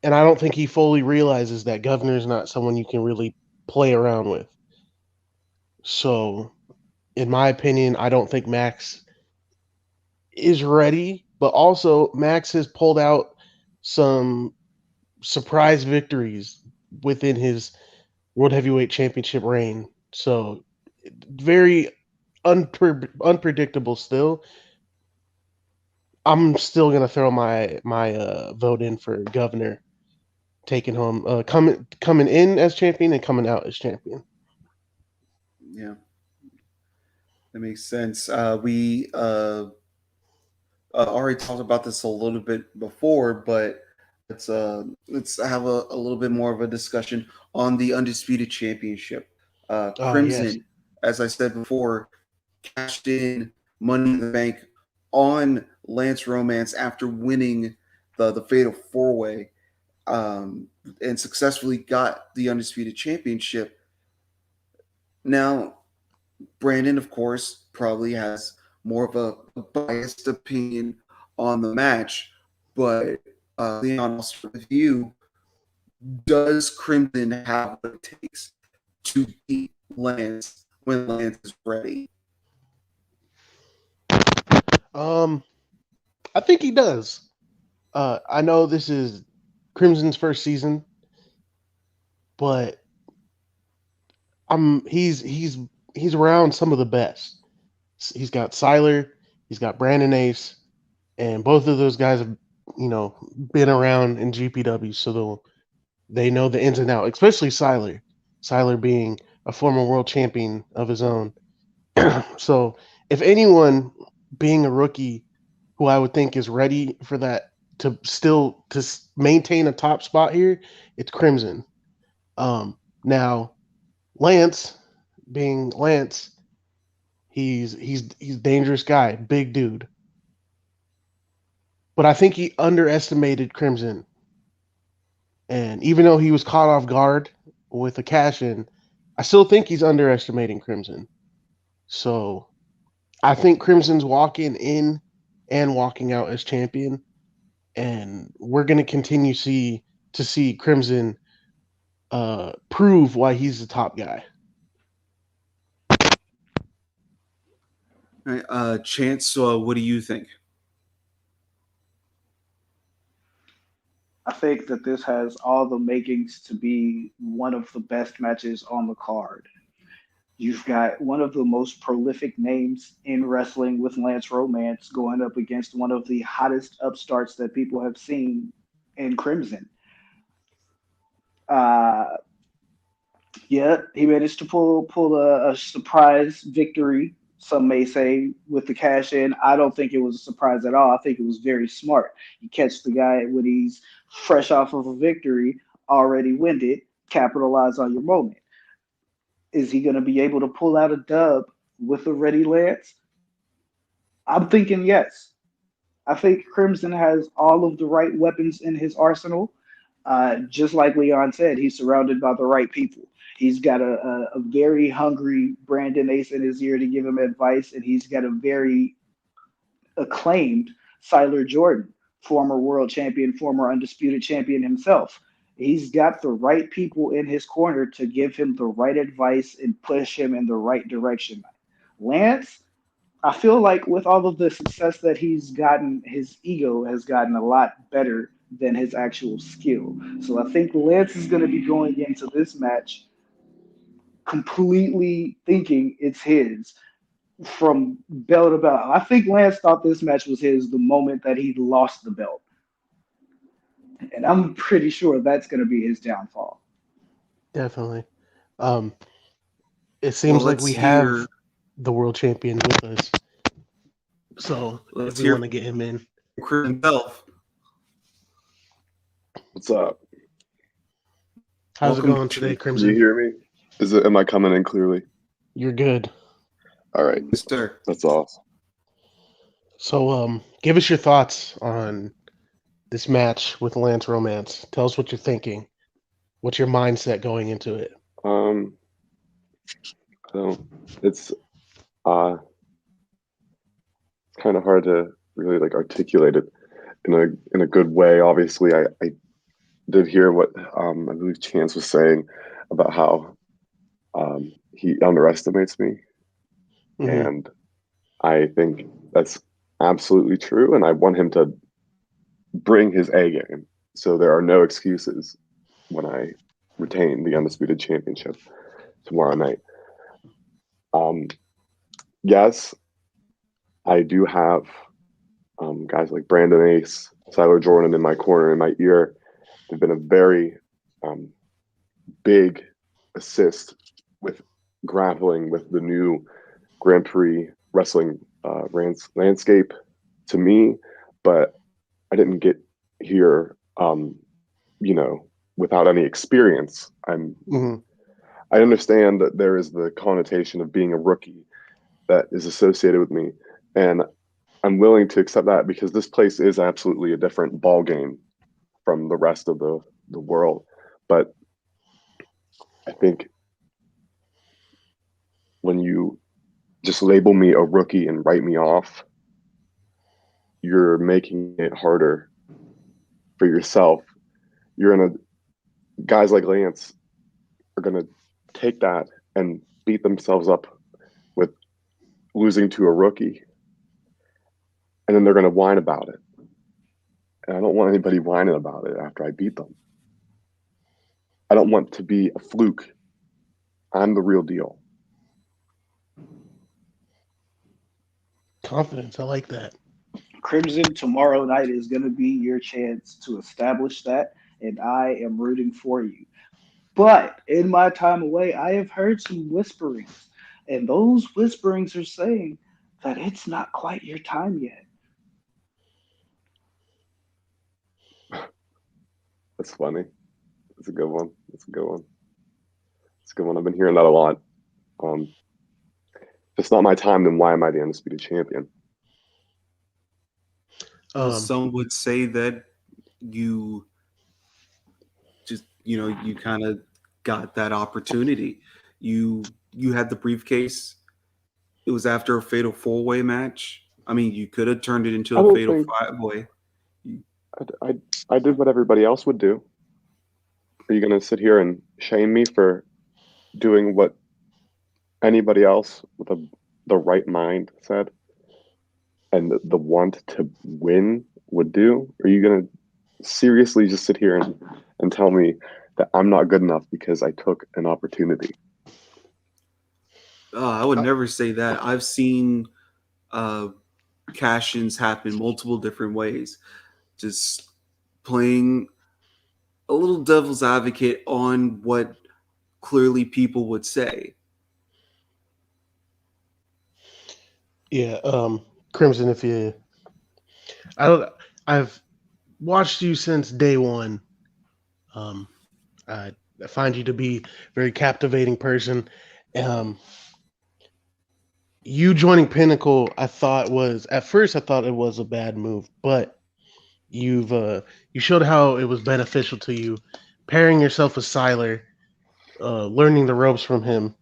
And I don't think he fully realizes that Governor is not someone you can really play around with. So, in my opinion, I don't think Max is ready, but also Max has pulled out some surprise victories within his World Heavyweight Championship reign. So, very unpredictable still. I'm still gonna throw my vote in for Governor taking home coming in as champion and coming out as champion. Yeah, that makes sense. We already talked about this a little bit before, but let's have a little bit more of a discussion on the Undisputed Championship. Yes. Crimson, as I said before, cashed in Money in the Bank on Lance Romance after winning the Fatal 4-Way, and successfully got the Undisputed Championship. Now, Brandon, of course, probably has more of a biased opinion on the match, but Leon, I'll start with you. Does Crimson have what it takes to beat Lance when Lance is ready? I think he does. I know this is Crimson's first season, but he's around some of the best. He's got Siler, he's got Brandon Ace, and both of those guys have been around in GPW, so they know the ins and outs. Especially Siler, Siler being a former world champion of his own. So if anyone being a rookie who I would think is ready for that to maintain a top spot here, it's Crimson. Now Lance, being Lance, he's a dangerous guy, big dude. But I think he underestimated Crimson. And even though he was caught off guard with a cash in, I still think he's underestimating Crimson. So I think Crimson's walking in and walking out as champion. And we're gonna continue to see Crimson prove why he's the top guy. All right, Chance, what do you think? I think that this has all the makings to be one of the best matches on the card. You've got one of the most prolific names in wrestling with Lance Romance going up against one of the hottest upstarts that people have seen in Crimson. Uh, yeah, he managed to pull a surprise victory. Some may say with the cash in. I don't think it was a surprise at all. I think it was very smart. You catch the guy when he's fresh off of a victory, already winded, capitalize on your moment. Is he going to be able to pull out a dub with a ready Lance? I'm thinking yes. I think Crimson has all of the right weapons in his arsenal. Just like Leon said, he's surrounded by the right people. He's got a very hungry Brandon Ace in his ear to give him advice, and he's got a very acclaimed Siler Jordan, former world champion, former undisputed champion himself. He's got the right people in his corner to give him the right advice and push him in the right direction. Lance, I feel like with all of the success that he's gotten, his ego has gotten a lot better than his actual skill. So I think Lance is going to be going into this match completely thinking it's his from bell to bell. I think Lance thought this match was his the moment that he lost the belt. And I'm pretty sure that's going to be his downfall. Definitely. Um, it Well, seems like let's we hear. have the world champion with us. So Let's if we hear want to get him in. Chris himself. What's up? How's Welcome it going to today, Can you Crimson? hear me? Am I coming in clearly? You're good. All right, Yes, sir. that's awesome. So, give us your thoughts on this match with Lance Romance. Tell us what you're thinking. What's your mindset going into it? So it's uh, kind of hard to really like articulate it in a good way. Obviously, I did hear what I believe Chance was saying about how he underestimates me, Mhm. and I think that's absolutely true. And I want him to bring his A game, so there are no excuses when I retain the Undisputed Championship tomorrow night. Yes, I do have guys like Brandon Ace, Tyler Jordan in my corner, in my ear. They've been a very big assist with grappling with the new Grand Prix wrestling landscape to me, but I didn't get here, without any experience. Mhm. I understand that there is the connotation of being a rookie that is associated with me, and I'm willing to accept that because this place is absolutely a different ball game from the rest of the world. But I think when you just label me a rookie and write me off, you're making it harder for yourself. You're gonna Guys like Lance are gonna take that and beat themselves up with losing to a rookie, and then they're gonna whine about it. And I don't want anybody whining about it after I beat them. I don't want to be a fluke. I'm the real deal. Confidence. I like that. Crimson, tomorrow night is going to be your chance to establish that, and I am rooting for you. But in my time away, I have heard some whisperings, and those whisperings are saying that it's not quite your time yet. That's funny. That's a good one. That's a good one. It's a good one. I've been hearing that a lot. If it's not my time, then why am I the undisputed champion? Well, Um, some would say that you just, you kind of got that opportunity. You had the briefcase. It was after a fatal four-way match. I mean, you could have turned it into I a don't fatal think five-way. I did what everybody else would do. Are you going to sit here and shame me for doing what anybody else with the right mind said and the want to win would do? Are you going to seriously just sit here and tell me that I'm not good enough because I took an opportunity? I would never say that. I've seen cash-ins happen multiple different ways. Just playing a little devil's advocate on what clearly people would say. yeah. Crimson. If you, I don't. I've watched you since day one. Um, I find you to be a very captivating person. Um, you joining Pinnacle, I thought was at first I thought it was a bad move, but you showed how it was beneficial to you, pairing yourself with Siler, learning the ropes from him.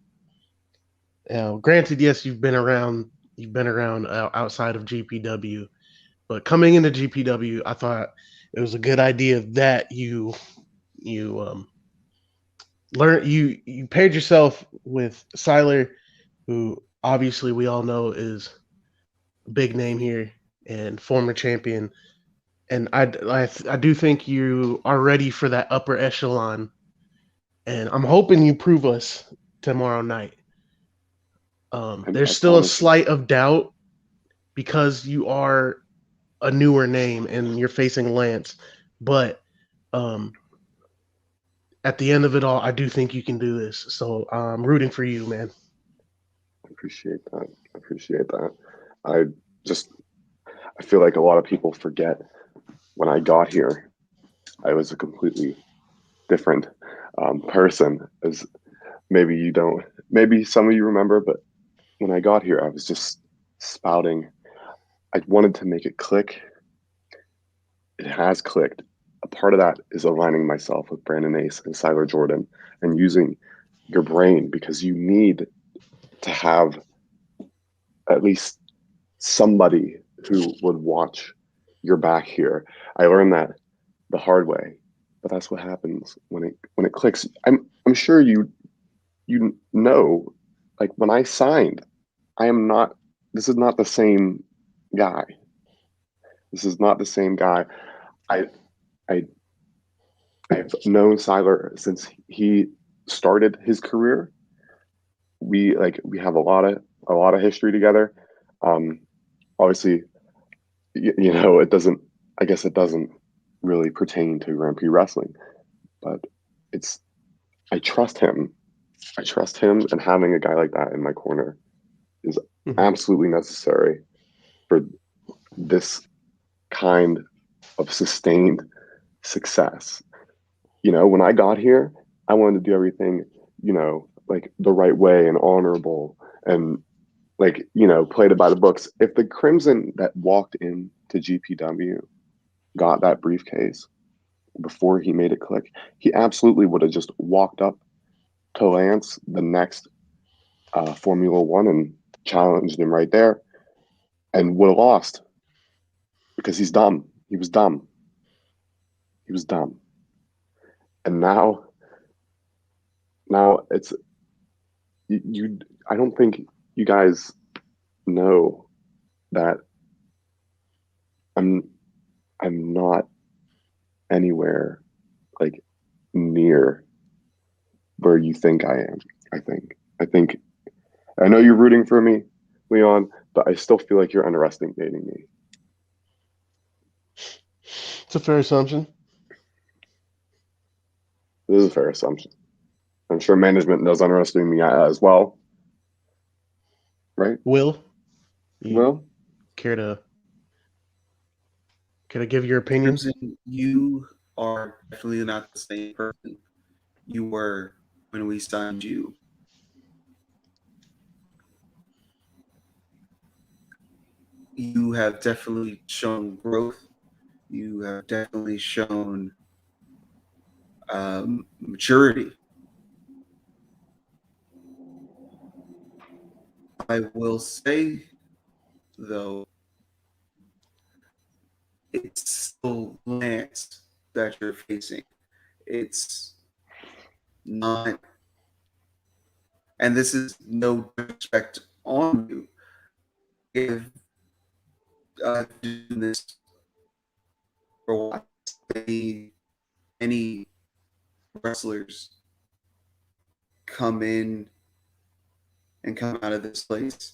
Granted, yes, you've been around outside of GPW, but coming into GPW, I thought it was a good idea that you you paired yourself with Siler, who obviously we all know is a big name here and former champion. And I do think you are ready for that upper echelon, and I'm hoping you prove us tomorrow night. I There's still a promise you. slight of doubt because you are a newer name and you're facing Lance, but um, at the end of it all, I do think you can do this. So I'm rooting for you, man. I appreciate that. I appreciate that. I just I feel like a lot of people forget when I got here, I was a completely different person. As maybe you don't maybe some of you remember, but when I got here, I was just spouting. I wanted to make it click. It has clicked. A part of that is aligning myself with Brandon Ace and Siler Jordan and using your brain, because you need to have at least somebody who would watch your back here. I learned that the hard way, but that's what happens when it clicks. I'm sure you know, like when I signed, this is not the same guy. This is not the same guy. I I I've known Siler since he started his career. We have a lot of history together. Obviously, it doesn't. I guess it doesn't really pertain to Grand Prix wrestling, but it's. I trust him. I trust him, and having a guy like that in my corner is absolutely necessary for this kind of sustained success. When I got here, I wanted to do everything, like the right way and honorable and played it by the books. If the Crimson that walked into GPW got that briefcase before he made it click, he absolutely would have just walked up to Lance the next Formula One and challenged him right there and would have lost because he's dumb. He was dumb. He was dumb. And now it's you. I don't think you guys know that I'm not anywhere like near where you think I am. I know you're rooting for me, Leon, but I still feel like you're underestimating me. It's a fair assumption. This is a fair assumption. I'm sure management knows underestimating me as well. Right? Will? Well, Care to give your opinion? Crimson, you are definitely not the same person you were when we signed you. You have definitely shown growth. You have definitely shown maturity. I will say, though, it's still Lance that you're facing. It's not, and this is no disrespect on you. If doing this for a while, any wrestlers come in and come out of this place,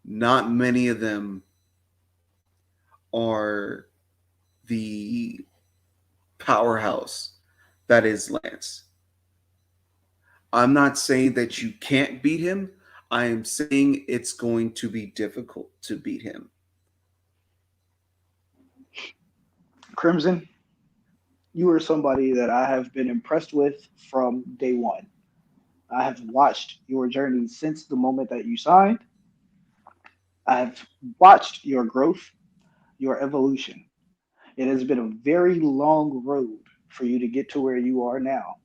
not many of them are the powerhouse that is Lance. I'm not saying that you can't beat him. I am saying it's going to be difficult to beat him. Crimson, you are somebody that I have been impressed with from day one. I have watched your journey since the moment that you signed. I've watched your growth, your evolution. It has been a very long road for you to get to where you are now.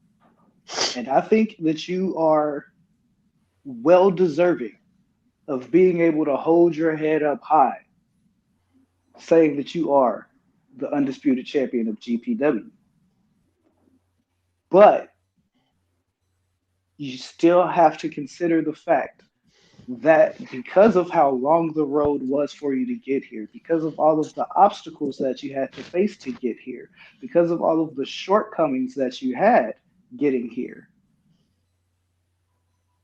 And I think that you are well deserving of being able to hold your head up high, saying that you are the undisputed champion of GPW. But you still have to consider the fact that because of how long the road was for you to get here, because of all of the obstacles that you had to face to get here, because of all of the shortcomings that you had getting here,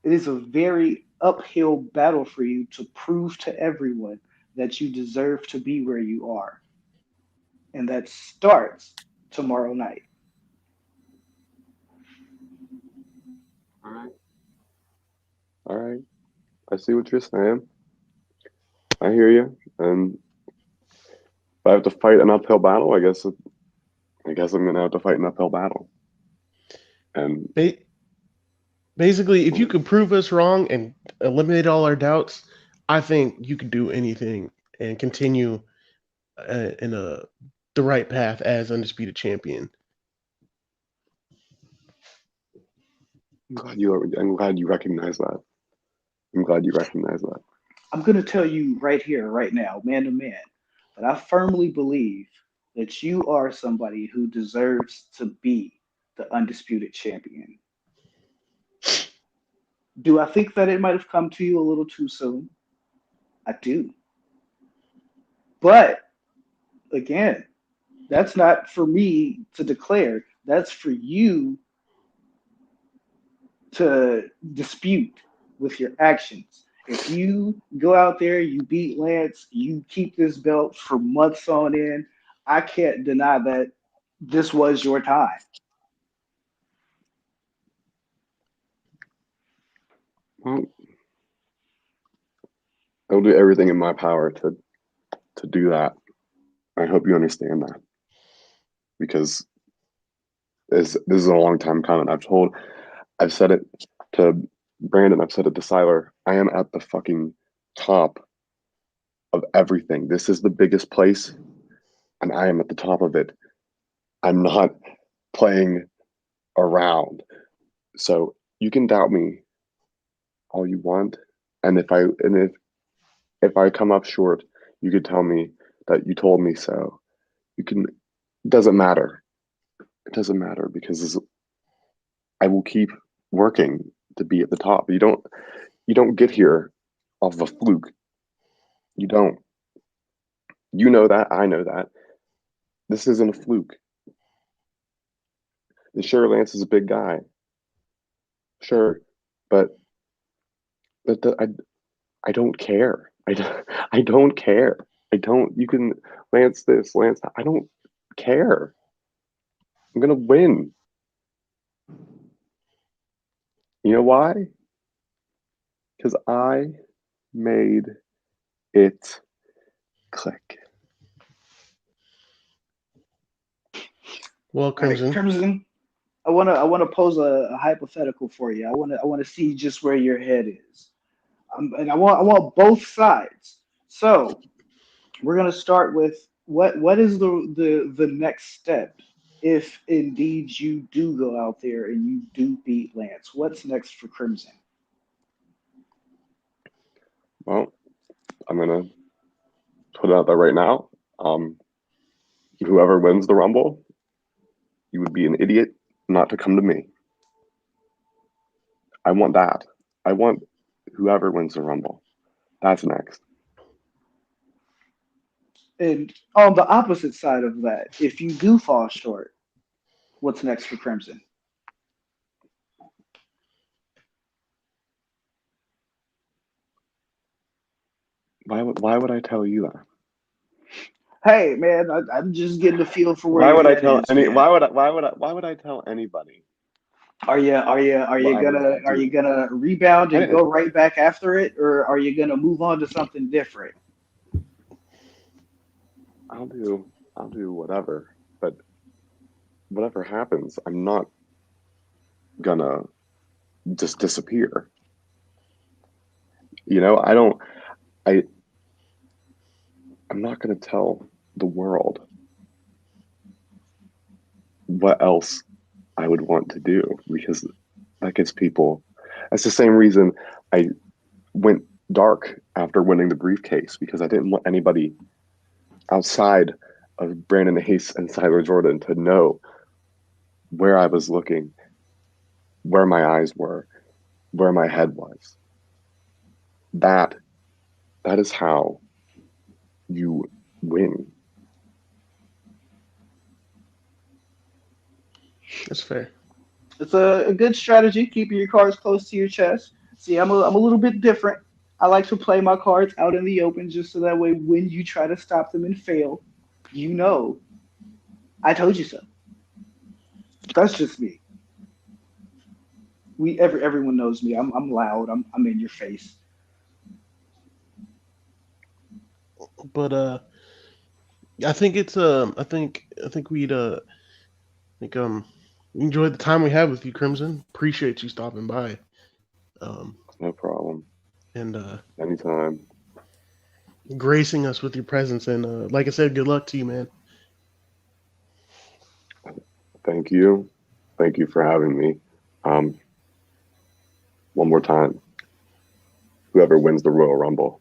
it is a very uphill battle for you to prove to everyone that you deserve to be where you are. And that starts tomorrow night. all right. I see what you're saying. I hear you. And if I have to fight an uphill battle, I guess I'm gonna have to fight an uphill battle. And Basically, if you could prove us wrong and eliminate all our doubts, I think you could do anything and continue in the right path as undisputed champion. I'm glad you recognize that. I'm glad you recognize that. I'm going to tell you right here, right now, man to man, that I firmly believe that you are somebody who deserves to be the undisputed champion. Do I think that it might have come to you a little too soon? I do. But again, that's not for me to declare. That's for you to dispute with your actions. If you go out there, you beat Lance, you keep this belt for months on end, I can't deny that this was your time. Well, I'll do everything in my power to do that. I hope you understand that, because this is a long time coming. I've said it to Brandon, I've said it to Siler. I am at the fucking top of everything. This is the biggest place, and I am at the top of it. I'm not playing around. So you can doubt me all you want, and if I come up short, you could tell me that you told me so. You can. It doesn't matter. It doesn't matter, because I will keep working to be at the top. You don't get here off of a fluke. You don't. You know that. I know that. This isn't a fluke. And sure, Lance is a big guy. Sure, but I don't care. I don't care. I don't. You can Lance this, Lance that. I don't care. I'm gonna win. You know why? Because I made it click. Well, All right, Crimson, Crimson, I wanna pose a hypothetical for you. I wanna see just where your head is, and I want both sides. So we're gonna start with what is the next step if indeed you do go out there and you do beat Lance. What's next for Crimson? Well, I'm gonna put it out there right now. Whoever wins the Rumble, you would be an idiot not to come to me. I want that. I want whoever wins the Rumble. That's next. And on the opposite side of that, if you do fall short, what's next for Crimson? Why would I tell you that? Hey man, I'm just getting a feel for where your head is, man. Why would I tell anybody? Are you What I would gonna are do? you gonna rebound I and go didn't. right back after it, or are you gonna move on to something different? I'll do whatever. But whatever happens, I'm not gonna just disappear. You know, I don't. I I'm not gonna tell the world what else I would want to do, because that gets people. That's the same reason I went dark after winning the briefcase, because I didn't want anybody outside of Brandon Hayes and Tyler Jordan to know where I was looking, where my eyes were, where my head was. That is how you win. that's fair. It's a good strategy, keeping your cards close to your chest. See, I'm a little bit different. I like to play my cards out in the open just so that way when you try to stop them and fail, you know I told you so. That's just me. Everyone knows me. I'm loud. I'm in your face. But I think it's I think we'd think Enjoyed the time we had with you, Crimson. Appreciate you stopping by. No problem. And Anytime. gracing us with your presence. And like I said, good luck to you, man. Thank you. Thank you for having me. One more time. Whoever wins the Royal Rumble,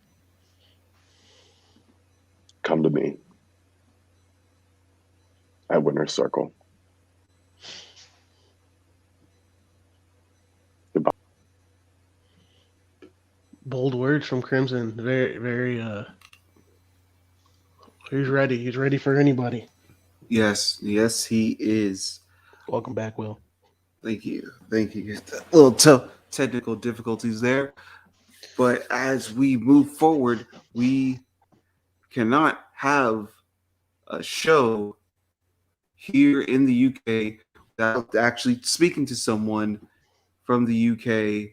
come to me at Winner's Circle. Goodbye. Bold words from Crimson. Very, very. He's ready. He's ready for anybody. Yes, he is. Welcome back, Will. Thank you. A little technical difficulties there, but as we move forward, we cannot have a show here in the UK without actually speaking to someone from the UK,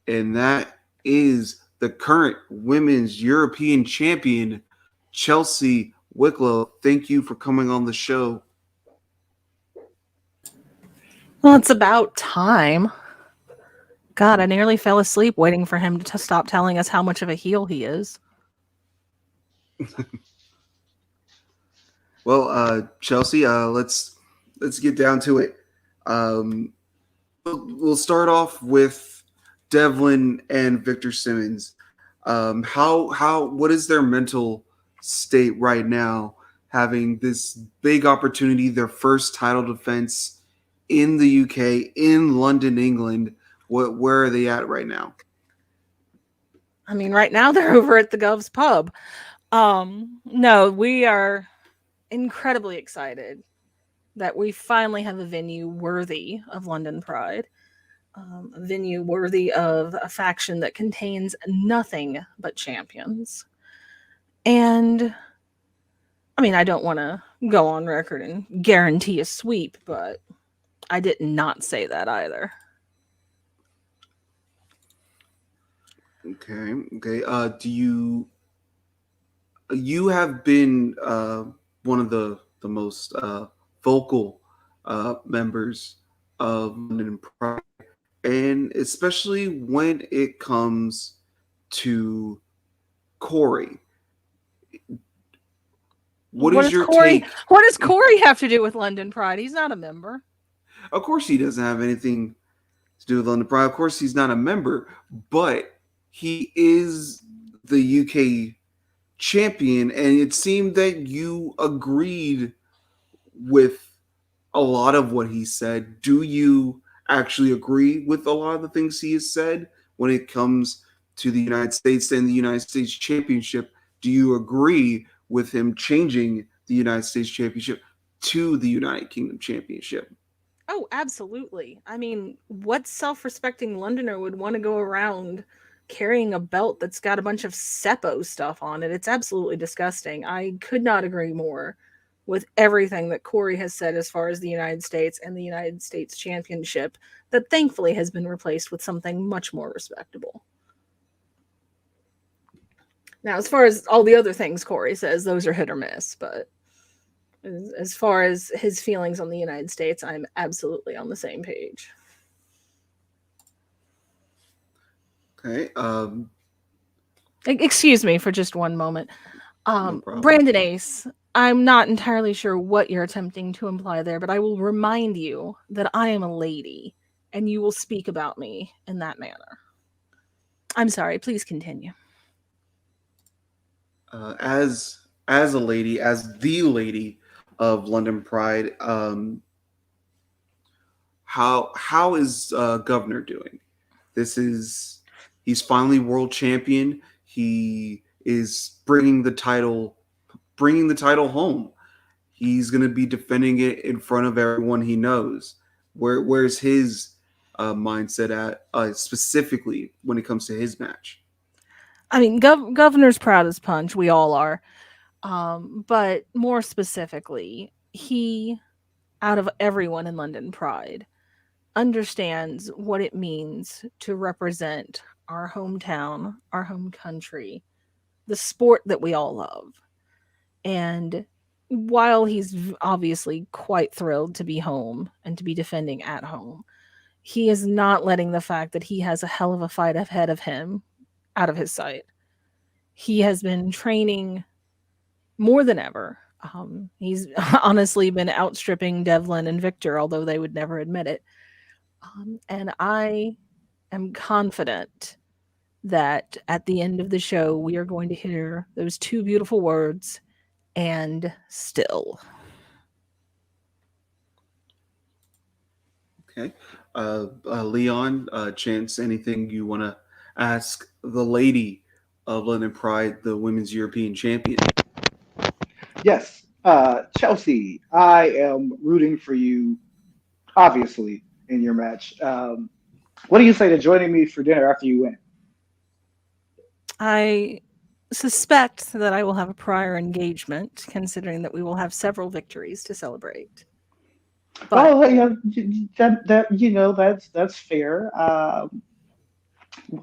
and that is the current women's European champion, Chelsea Wicklow. Thank you for coming on the show. Well, it's about time. God, I nearly fell asleep waiting for him to stop telling us how much of a heel he is. Well, Chelsea, let's get down to it. We'll start off with Devlin and Victor Simmons. What is their mental state right now, having this big opportunity, their first title defense in the UK, in London, England? Where are they at right now? I mean, right now they're over at the Gov's pub. No, we are incredibly excited that we finally have a venue worthy of London Pride. A venue worthy of a faction that contains nothing but champions. And I mean, I don't want to go on record and guarantee a sweep, but I did not say that either. Okay. Do you have been one of the most vocal members of London Pride, and especially when it comes to Corey. What is your Corey, take? What does Corey have to do with London Pride? He's not a member. Of course, he doesn't have anything to do with London Pride. Of course, he's not a member, but he is the UK champion, and it seemed that you agreed with a lot of what he said. Do you actually agree with a lot of the things he has said when it comes to the United States and the United States Championship? Do you agree with him changing the United States Championship to the United Kingdom Championship? Oh, absolutely. I mean, what self-respecting Londoner would want to go around carrying a belt that's got a bunch of Seppo stuff on it? It's absolutely disgusting. I could not agree more with everything that Corey has said as far as the United States and the United States Championship, that thankfully has been replaced with something much more respectable. Now, as far as all the other things Corey says, those are hit or miss, but as far as his feelings on the United States, I'm absolutely on the same page. Okay. Excuse me for just one moment. No problem. Brandon Ace, I'm not entirely sure what you're attempting to imply there, but I will remind you that I am a lady, and you will speak about me in that manner. I'm sorry, please continue. As a lady, as the lady of London Pride, how is Governor doing? He's finally world champion. He is bringing the title home. He's going to be defending it in front of everyone he knows. Where's his mindset at specifically when it comes to his match? I mean, Governor's proud as punch. We all are. But more specifically, he, out of everyone in London Pride, understands what it means to represent our hometown, our home country, the sport that we all love. And while he's obviously quite thrilled to be home and to be defending at home, he is not letting the fact that he has a hell of a fight ahead of him out of his sight. He has been training more than ever. He's honestly been outstripping Devlin and Victor, although they would never admit it. And I am confident that at the end of the show, we are going to hear those two beautiful words, and still. Okay. Leon, Chance, anything you want to ask the lady of London Pride, the women's European champion? Yes, Chelsea, I am rooting for you, obviously, in your match. What do you say to joining me for dinner after you win? I suspect that I will have a prior engagement, considering that we will have several victories to celebrate. But Oh, yeah, that's fair.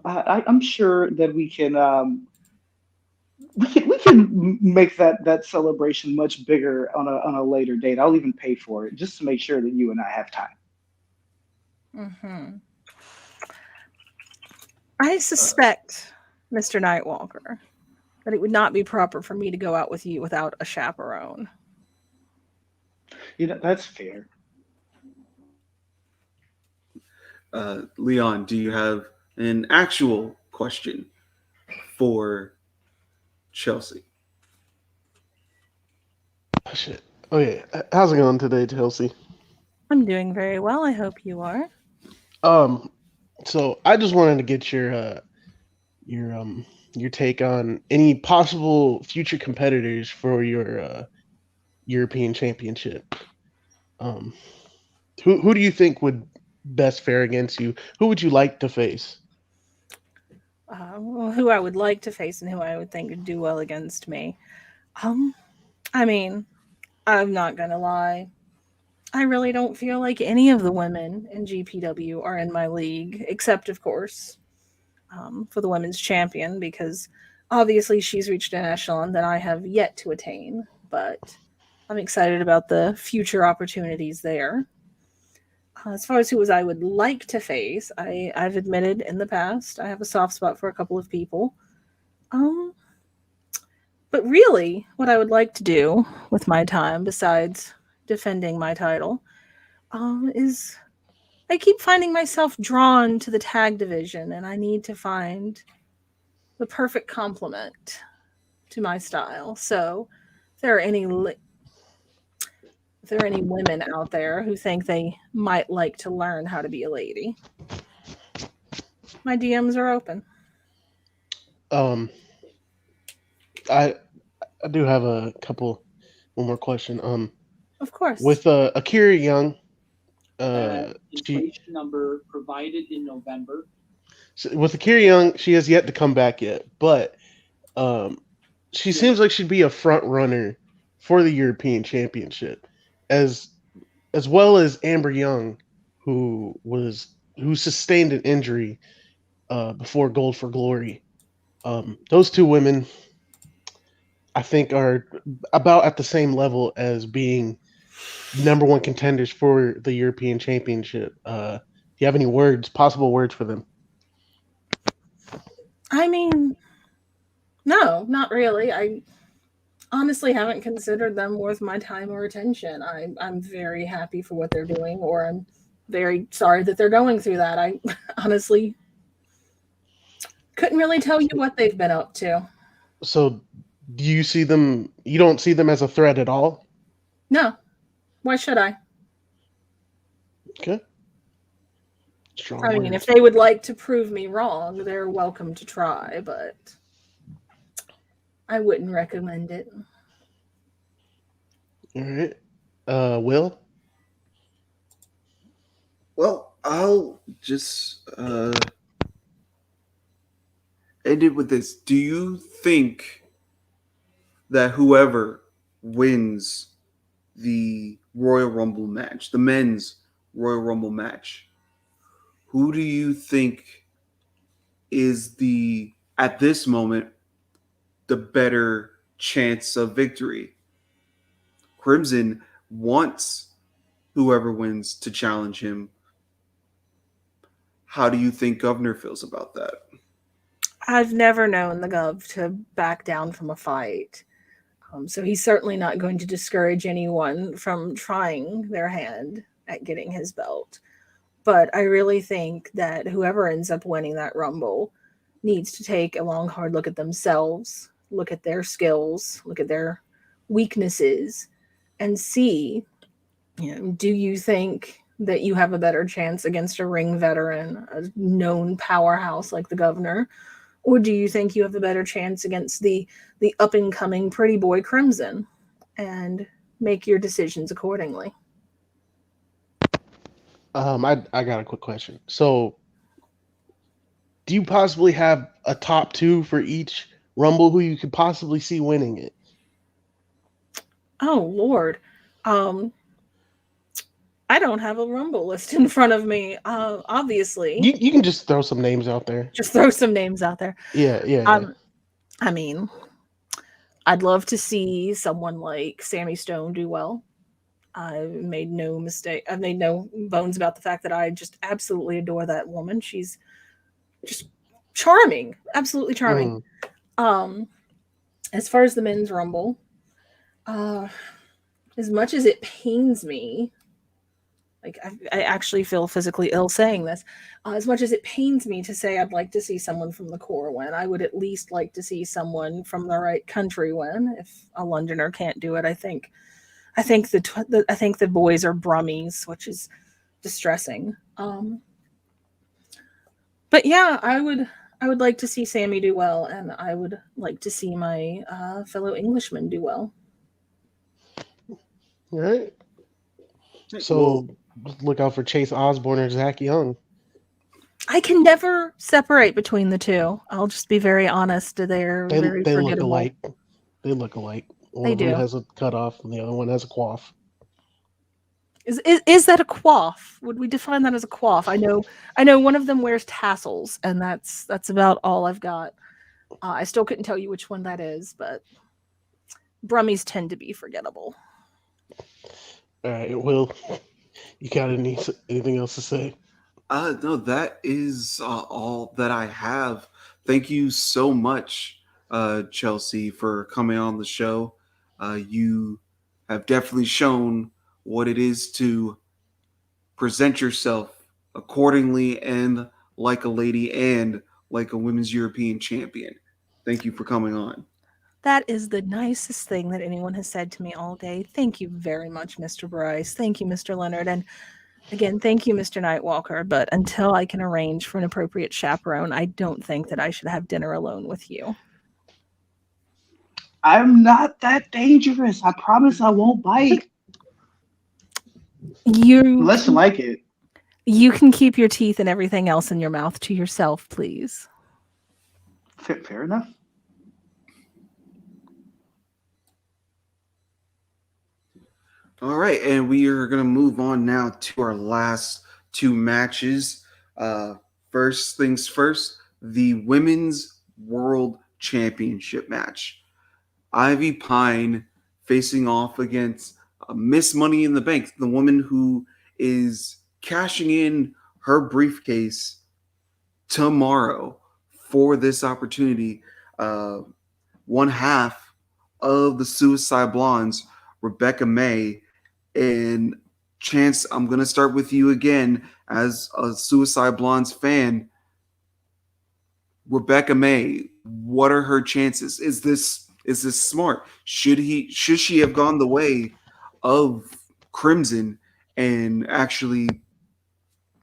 I'm sure that we can make that celebration much bigger on a later date. I'll even pay for it just to make sure that you and I have time. mhm. I suspect, Mr. Nightwalker, that it would not be proper for me to go out with you without a chaperone. That's fair. Leon, do you have an actual question for Chelsea? Oh, shit. Oh yeah. How's it going today, Chelsea? I'm doing very well. I hope you are. Um, so I just wanted to get your take on any possible future competitors for your European Championship. Um, who do you think would best fare against you? Who would you like to face? Well, who I would like to face and who I would think would do well against me. Um, I mean, I'm not gonna lie. I really don't feel like any of the women in GPW are in my league, except, of course, for the women's champion, because obviously she's reached an echelon that I have yet to attain. But I'm excited about the future opportunities there. As far as who I would like to face, I've admitted in the past I have a soft spot for a couple of people. Um, but really, what I would like to do with my time, besides defending my title, is I keep finding myself drawn to the tag division, and I need to find the perfect complement to my style. So, if there are any if there are any women out there who think they might like to learn how to be a lady, my DMs are open. Um, I I do have a couple one more question. Of course. With Akira Young, she inflation number provided in November. with Akira Young, she has yet to come back yet, but um, she seems like she'd be a front runner for the European Championship, as as well as Amber Young, who sustained an injury before Gold for Glory. Those two women, I think, are about at the same level as being number one contenders for the European Championship. Do you have any possible words for them? I mean, no, not really. I honestly haven't considered them worth my time or attention. I'm very happy for what they're doing, or I'm very sorry that they're going through that. I honestly couldn't really tell you what they've been up to. So, do you see them? You don't see them as a threat at all? No. Why should I? Okay. Strong I mean, words. if they would like to prove me wrong, they're welcome to try, but I wouldn't recommend it. All right. Will? Well, I'll just end it with this. Do you think that whoever wins the Royal Rumble match, the men's Royal Rumble match, who do you think is at this moment, the better chance of victory? Crimson wants whoever wins to challenge him. How do you think Governor feels about that? I've never known the Gov to back down from a fight. So he's certainly not going to discourage anyone from trying their hand at getting his belt. But I really think that whoever ends up winning that Rumble needs to take a long, hard look at themselves, look at their skills, look at their weaknesses, and see, do you think that you have a better chance against a ring veteran, a known powerhouse like the Governor? Or do you think you have a better chance against the up-and-coming pretty boy Crimson? And make your decisions accordingly. I got a quick question. So, do you possibly have a top 2 for each Rumble who you could possibly see winning it? Oh, Lord. I don't have a Rumble list in front of me. Obviously. You can just throw some names out there. Just throw some names out there. Yeah. I mean, I'd love to see someone like Sammy Stone do well. I've made no mistake. I've made no bones about the fact that I just absolutely adore that woman. She's just charming, absolutely charming. As far as the men's Rumble, as much as it pains me, like I actually feel physically ill saying this, as much as it pains me to say I'd like to see someone from the core win, I would at least like to see someone from the right country win. If a Londoner can't do it, I think the boys are Brummies, which is distressing. But yeah, I would like to see Sammy do well, and I would like to see my fellow Englishmen do well. All right. So look out for Chase Osborne or Zach Young. I can never separate between the two. I'll just be very honest. They very look forgettable. alike. They look alike. One They of them do. has a cutoff, and the other one has a quaff. Is that a quaff? Would we define that as a quaff? I know one of them wears tassels, and that's about all I've got. I still couldn't tell you which one that is, but Brummies tend to be forgettable. All right, Will, you got anything else to say? No, that is all that I have. Thank you so much, Chelsea, for coming on the show. You have definitely shown what it is to present yourself accordingly and like a lady and like a women's European champion. Thank you for coming on. That is the nicest thing that anyone has said to me all day. Thank you very much, Mr. Bryce. Thank you, Mr. Leonard. And again, thank you, Mr. Nightwalker. But until I can arrange for an appropriate chaperone, I don't think that I should have dinner alone with you. I'm not that dangerous. I promise I won't bite. Unless you like it. You can keep your teeth and everything else in your mouth to yourself, please. Fair enough. All right, and we are going to move on now to our last 2 matches. First things first, the Women's World Championship match. Ivy Pine facing off against Miss Money in the Bank, the woman who is cashing in her briefcase tomorrow for this opportunity. One half of the Suicide Blondes, Rebecca May. And Chance, I'm going to start with you again as a Suicide Blondes fan. Rebecca May, what are her chances? Is this smart? Should she have gone the way of Crimson and actually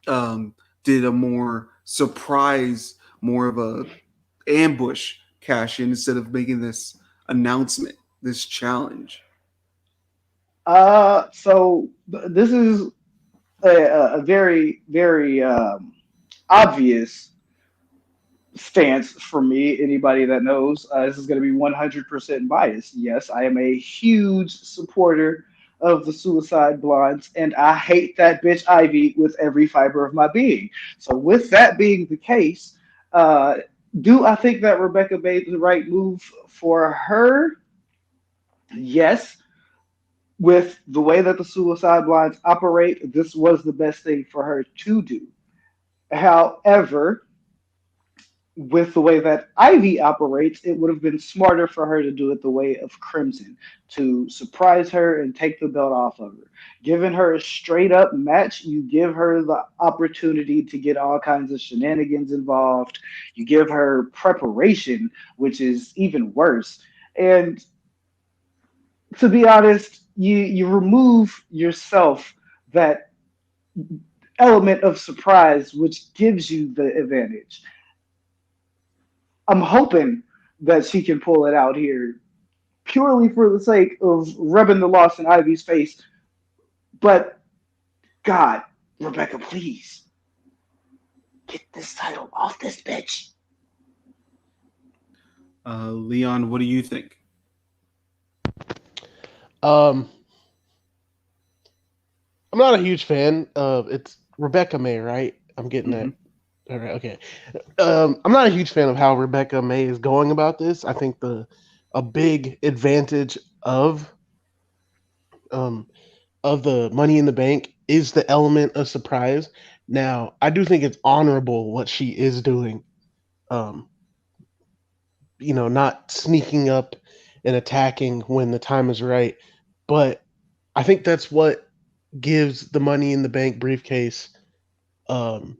did a more surprise, more of a ambush cash in instead of making this announcement, this challenge? So this is a very, very obvious stance for me. Anybody that knows, this is going to be 100% biased. Yes, I am a huge supporter of the Suicide Blondes, and I hate that bitch Ivy with every fiber of my being. So with that being the case, do I think that Rebecca made the right move for her? Yes. with the way that the suicide blinds operate, this was the best thing for her to do. However, with the way that Ivy operates, it would have been smarter for her to do it the way of Crimson, to surprise her and take the belt off of her. Giving her a straight up match, you give her the opportunity to get all kinds of shenanigans involved. You give her preparation, which is even worse. And to be honest, you remove yourself that element of surprise, which gives you the advantage. I'm hoping that she can pull it out here purely for the sake of rubbing the loss in Ivy's face. But God, Rebecca, please get this title off this bitch. Leon, what do you think? I'm not a huge fan of it's Rebecca May, right? I'm getting that. All right, okay. I'm not a huge fan of how Rebecca May is going about this. I think a big advantage um of the Money in the Bank is the element of surprise. Now, I do think it's honorable what she is doing. Um, not sneaking up and attacking when the time is right. But I think that's what gives the Money in the Bank briefcase, um,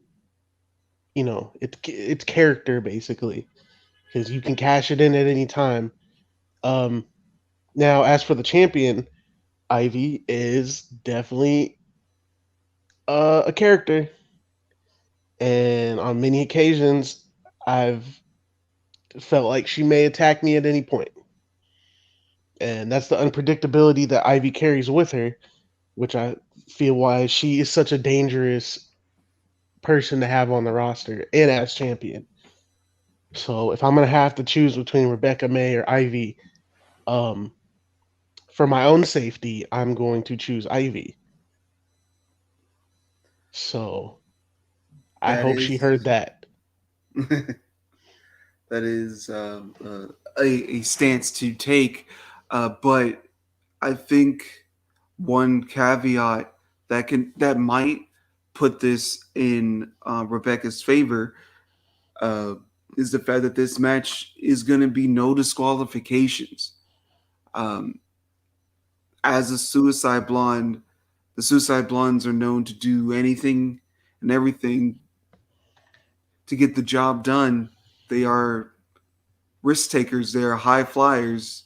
it's character basically because you can cash it in at any time. Um, Now, as for the champion, Ivy is definitely a character, and on many occasions, I've felt like she may attack me at any point, and that's the unpredictability that Ivy carries with her, which I feel why she is such a dangerous person to have on the roster and as champion. So if I'm gonna have to choose between Rebecca May or Ivy, um, for my own safety, I'm going to choose Ivy. So I That hope she is heard that. that is a stance to take, but I think one caveat that might put this in Rebecca's favor uh, is the fact that this match is going to be no disqualifications. Um, as a Suicide Blonde, the Suicide Blondes are known to do anything and everything to get the job done. They are risk takers, they are high flyers.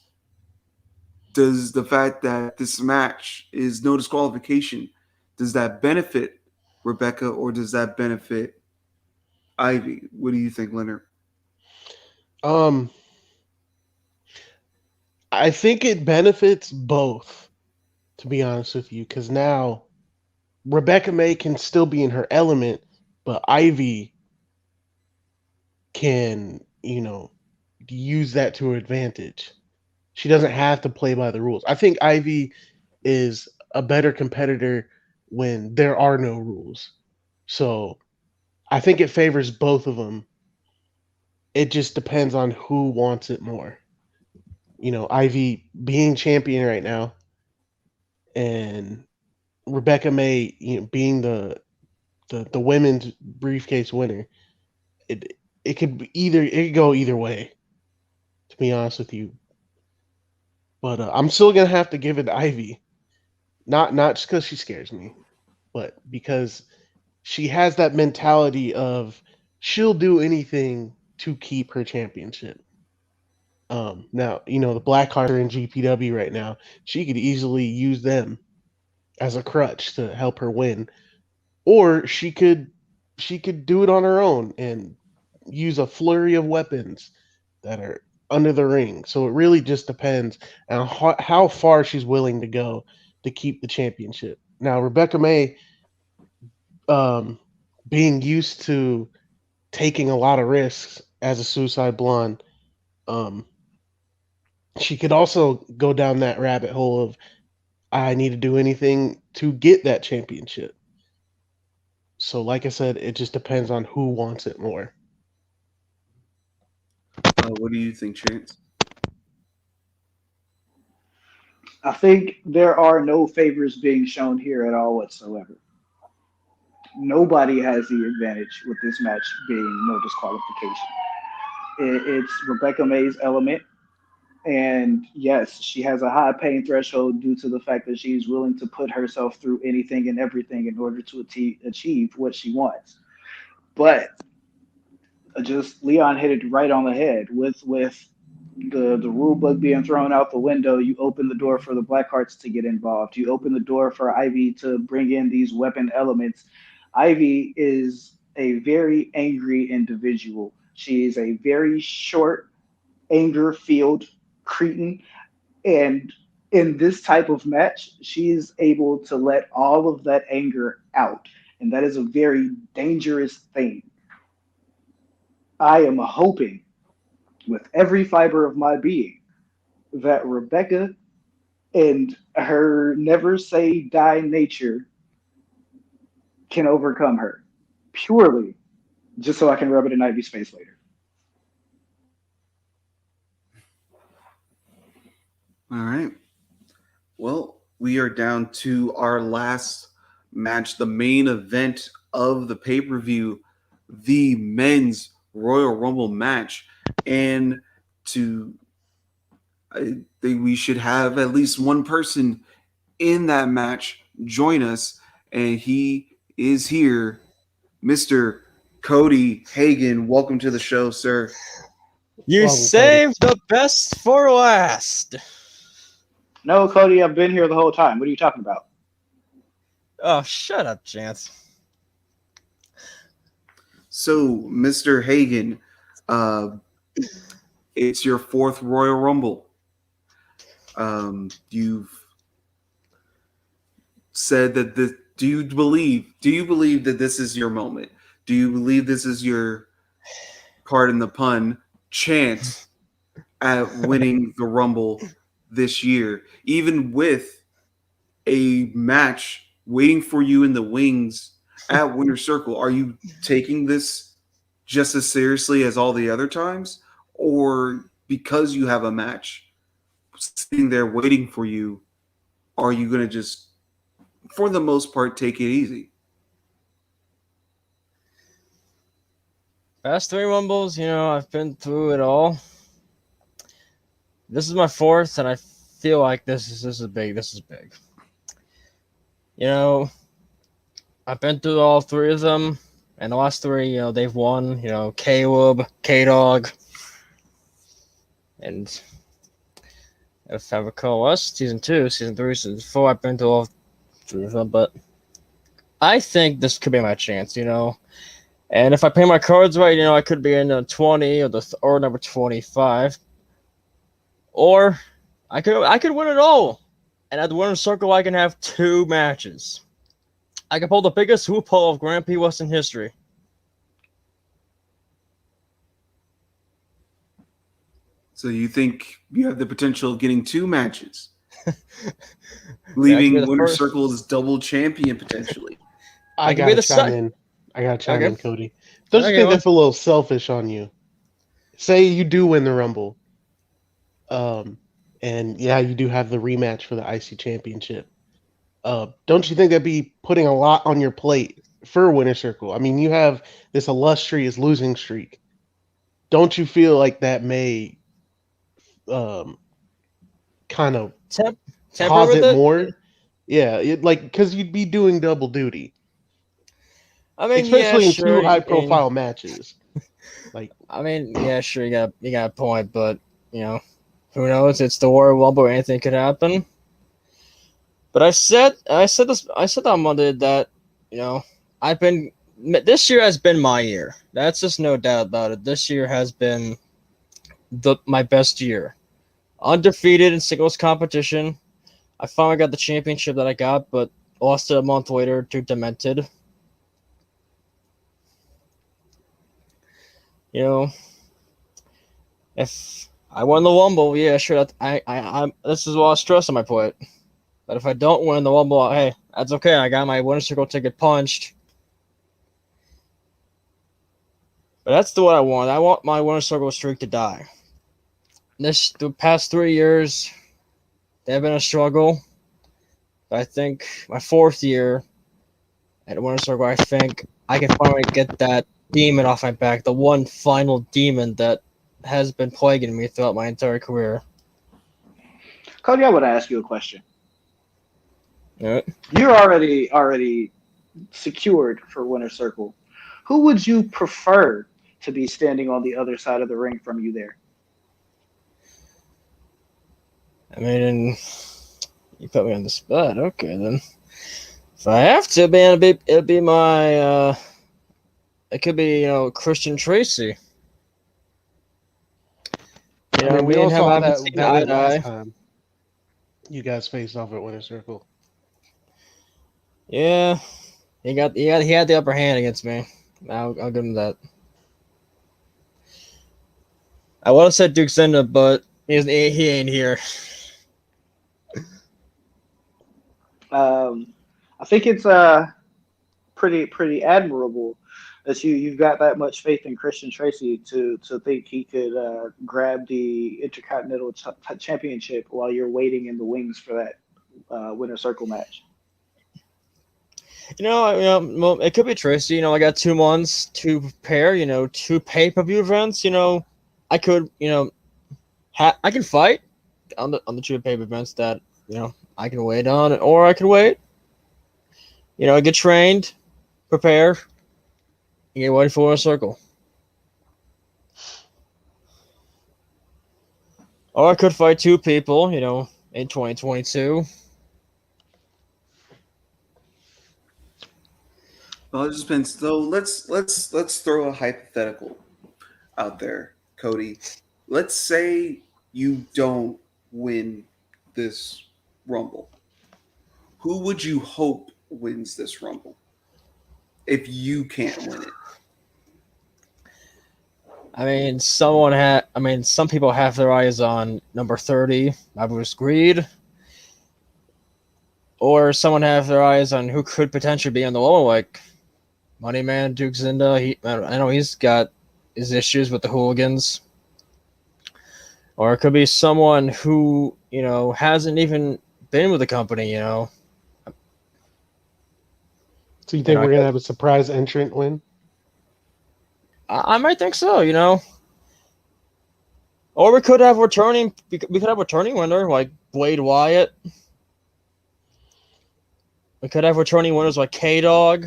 Does the fact that this match is no disqualification, does that benefit Rebecca or does that benefit Ivy? What do you think, Leonard? Um, I think it benefits both, to be honest with you, because now Rebecca May can still be in her element, but Ivy can, use that to her advantage. She doesn't have to play by the rules. I think Ivy is a better competitor when there are no rules. So I think it favors both of them. It just depends on who wants it more. Ivy being champion right now and Rebecca May, being the women's briefcase winner. It it could go either way, to be honest with you. But I'm still gonna have to give it to Ivy. Not just because she scares me, but because she has that mentality of she'll do anything to keep her championship. Now the Blackhearts are in GPW right now. She could easily use them as a crutch to help her win, or she could do it on her own and use a flurry of weapons that are under the ring. So it really just depends on how far she's willing to go to keep the championship. Now Rebecca May, um, being used to taking a lot of risks as a suicide blonde, um, she could also go down that rabbit hole of I need to do anything to get that championship. So, like I said, it just depends on who wants it more. What do you think, Chance? I think there are no favors being shown here at all whatsoever. Nobody has the advantage with this match being no disqualification. It's Rebecca May's element. And yes, she has a high pain threshold due to the fact that she's willing to put herself through anything and everything in order to achieve what she wants. But just Leon hit it right on the head with the rule book being thrown out the window. You open the door for the Blackhearts to get involved. You open the door for Ivy to bring in these weapon elements. Ivy is a very angry individual. She is a very short, anger filled cretin. And in this type of match, she is able to let all of that anger out. And that is a very dangerous thing. I am hoping with every fiber of my being that Rebecca and her never say die nature can overcome her purely just so I can rub it in Ivy's face later. All right. Well, we are down to our last match, the main event of the pay-per-view, the men's Royal Rumble match. And I think we should have at least one person in that match join us. And he is here, Mr. Cody Hagan. Welcome to the show, sir. You Welcome, saved the best for last. No, Cody, I've been here the whole time. What are you talking about? Oh, shut up, Chance. So, Mr. Hagan, it's your fourth Royal Rumble. You've said that this. Do you believe that this is your moment? Do you believe this is your, pardon the pun, chance at winning the Rumble this year, even with a match waiting for you in the wings at Winter Circle? Are you taking this just as seriously as all the other times, or because you have a match sitting there waiting for you, are you going to just, for the most part, take it easy? Past three Rumbles, I've been through it all. This is my fourth, and I feel like this is big. This is big. I've been through all three of them, and the last three, they've won. Caleb, K-Dog, and if I recall us, season 2, season 3, season 4, I've been through all three of them, but I think this could be my chance, And if I play my cards right, I could be in 20 or number 25. Or I could win it all. And at the Winner's Circle, I can have 2 matches. I can pull the biggest hoop hole of Grand Prix Western history. So you think you have the potential of getting 2 matches, leaving Winter first. Circle as double champion potentially? I could be gotta the chime in. I gotta chime Okay. in, Cody. Don't you Okay, think well. that's a little selfish on you? Say you do win the Rumble, and yeah, you do have the rematch for the IC Championship. Don't you think that'd be putting a lot on your plate for Winter Circle? I mean, you have this illustrious losing streak. Don't you feel like that may kind of Temper cause with it it? more? Yeah, because you'd be doing double duty, I mean, especially yeah, in sure. 2 high-profile matches. Like, I mean, yeah, sure, you got a point, but who knows? It's the Royal Rumble, anything could happen. But I said on Monday that this year has been my year. That's just no doubt about it. This year has been my best year. Undefeated in singles competition. I finally got the championship that I got, but lost it a month later to Demented. If I won the Rumble, yeah, sure. I'm this is a lot of stress on my plate. But if I don't win the Rumble, hey, that's okay. I got my Winner Circle ticket punched. But that's what I want. I want my Winner Circle streak to die. The past 3 years, they've been a struggle. But I think my 4th year at Winter Circle, I think I can finally get that demon off my back, the one final demon that has been plaguing me throughout my entire career. Cody, I want to ask you a question. Yeah. You're already secured for Winter Circle. Who would you prefer to be standing on the other side of the ring from you there? I mean, you put me on the spot. Okay, then. If I have to, man, it'd be my, it could be, Christian Tracy. I mean, we me all and him saw haven't that seen that eye way to eye. last time. You guys faced off at Winter Circle. Yeah, he had the upper hand against me. I'll give him that. I would have said Duke Senda, but he ain't here. I think it's pretty admirable that you've got that much faith in Christian Tracy to think he could grab the Intercontinental Championship while you're waiting in the wings for that Winter Circle match. Well, it could be Tracy. I got 2 months to prepare. 2 pay-per-view events. I could, I can fight on the 2 pay-per-view events that I can wait on, or I could wait. Get trained, prepare, and get ready for a circle. Or I could fight 2 people, in 2022. Well, it just depends. So let's throw a hypothetical out there, Cody. Let's say you don't win this Rumble. Who would you hope wins this Rumble if you can't win it? I mean, some people have their eyes on number 30, Bruce Greed. Or someone have their eyes on who could potentially be on the lower, like Moneyman, Duke Zinda. I know he's got his issues with the hooligans. Or it could be someone who, hasn't even been with the company, So you think we're going to have a surprise entrant win? I might think so, Or we could have returning winner like Blade Wyatt. We could have returning winners like K-Dog.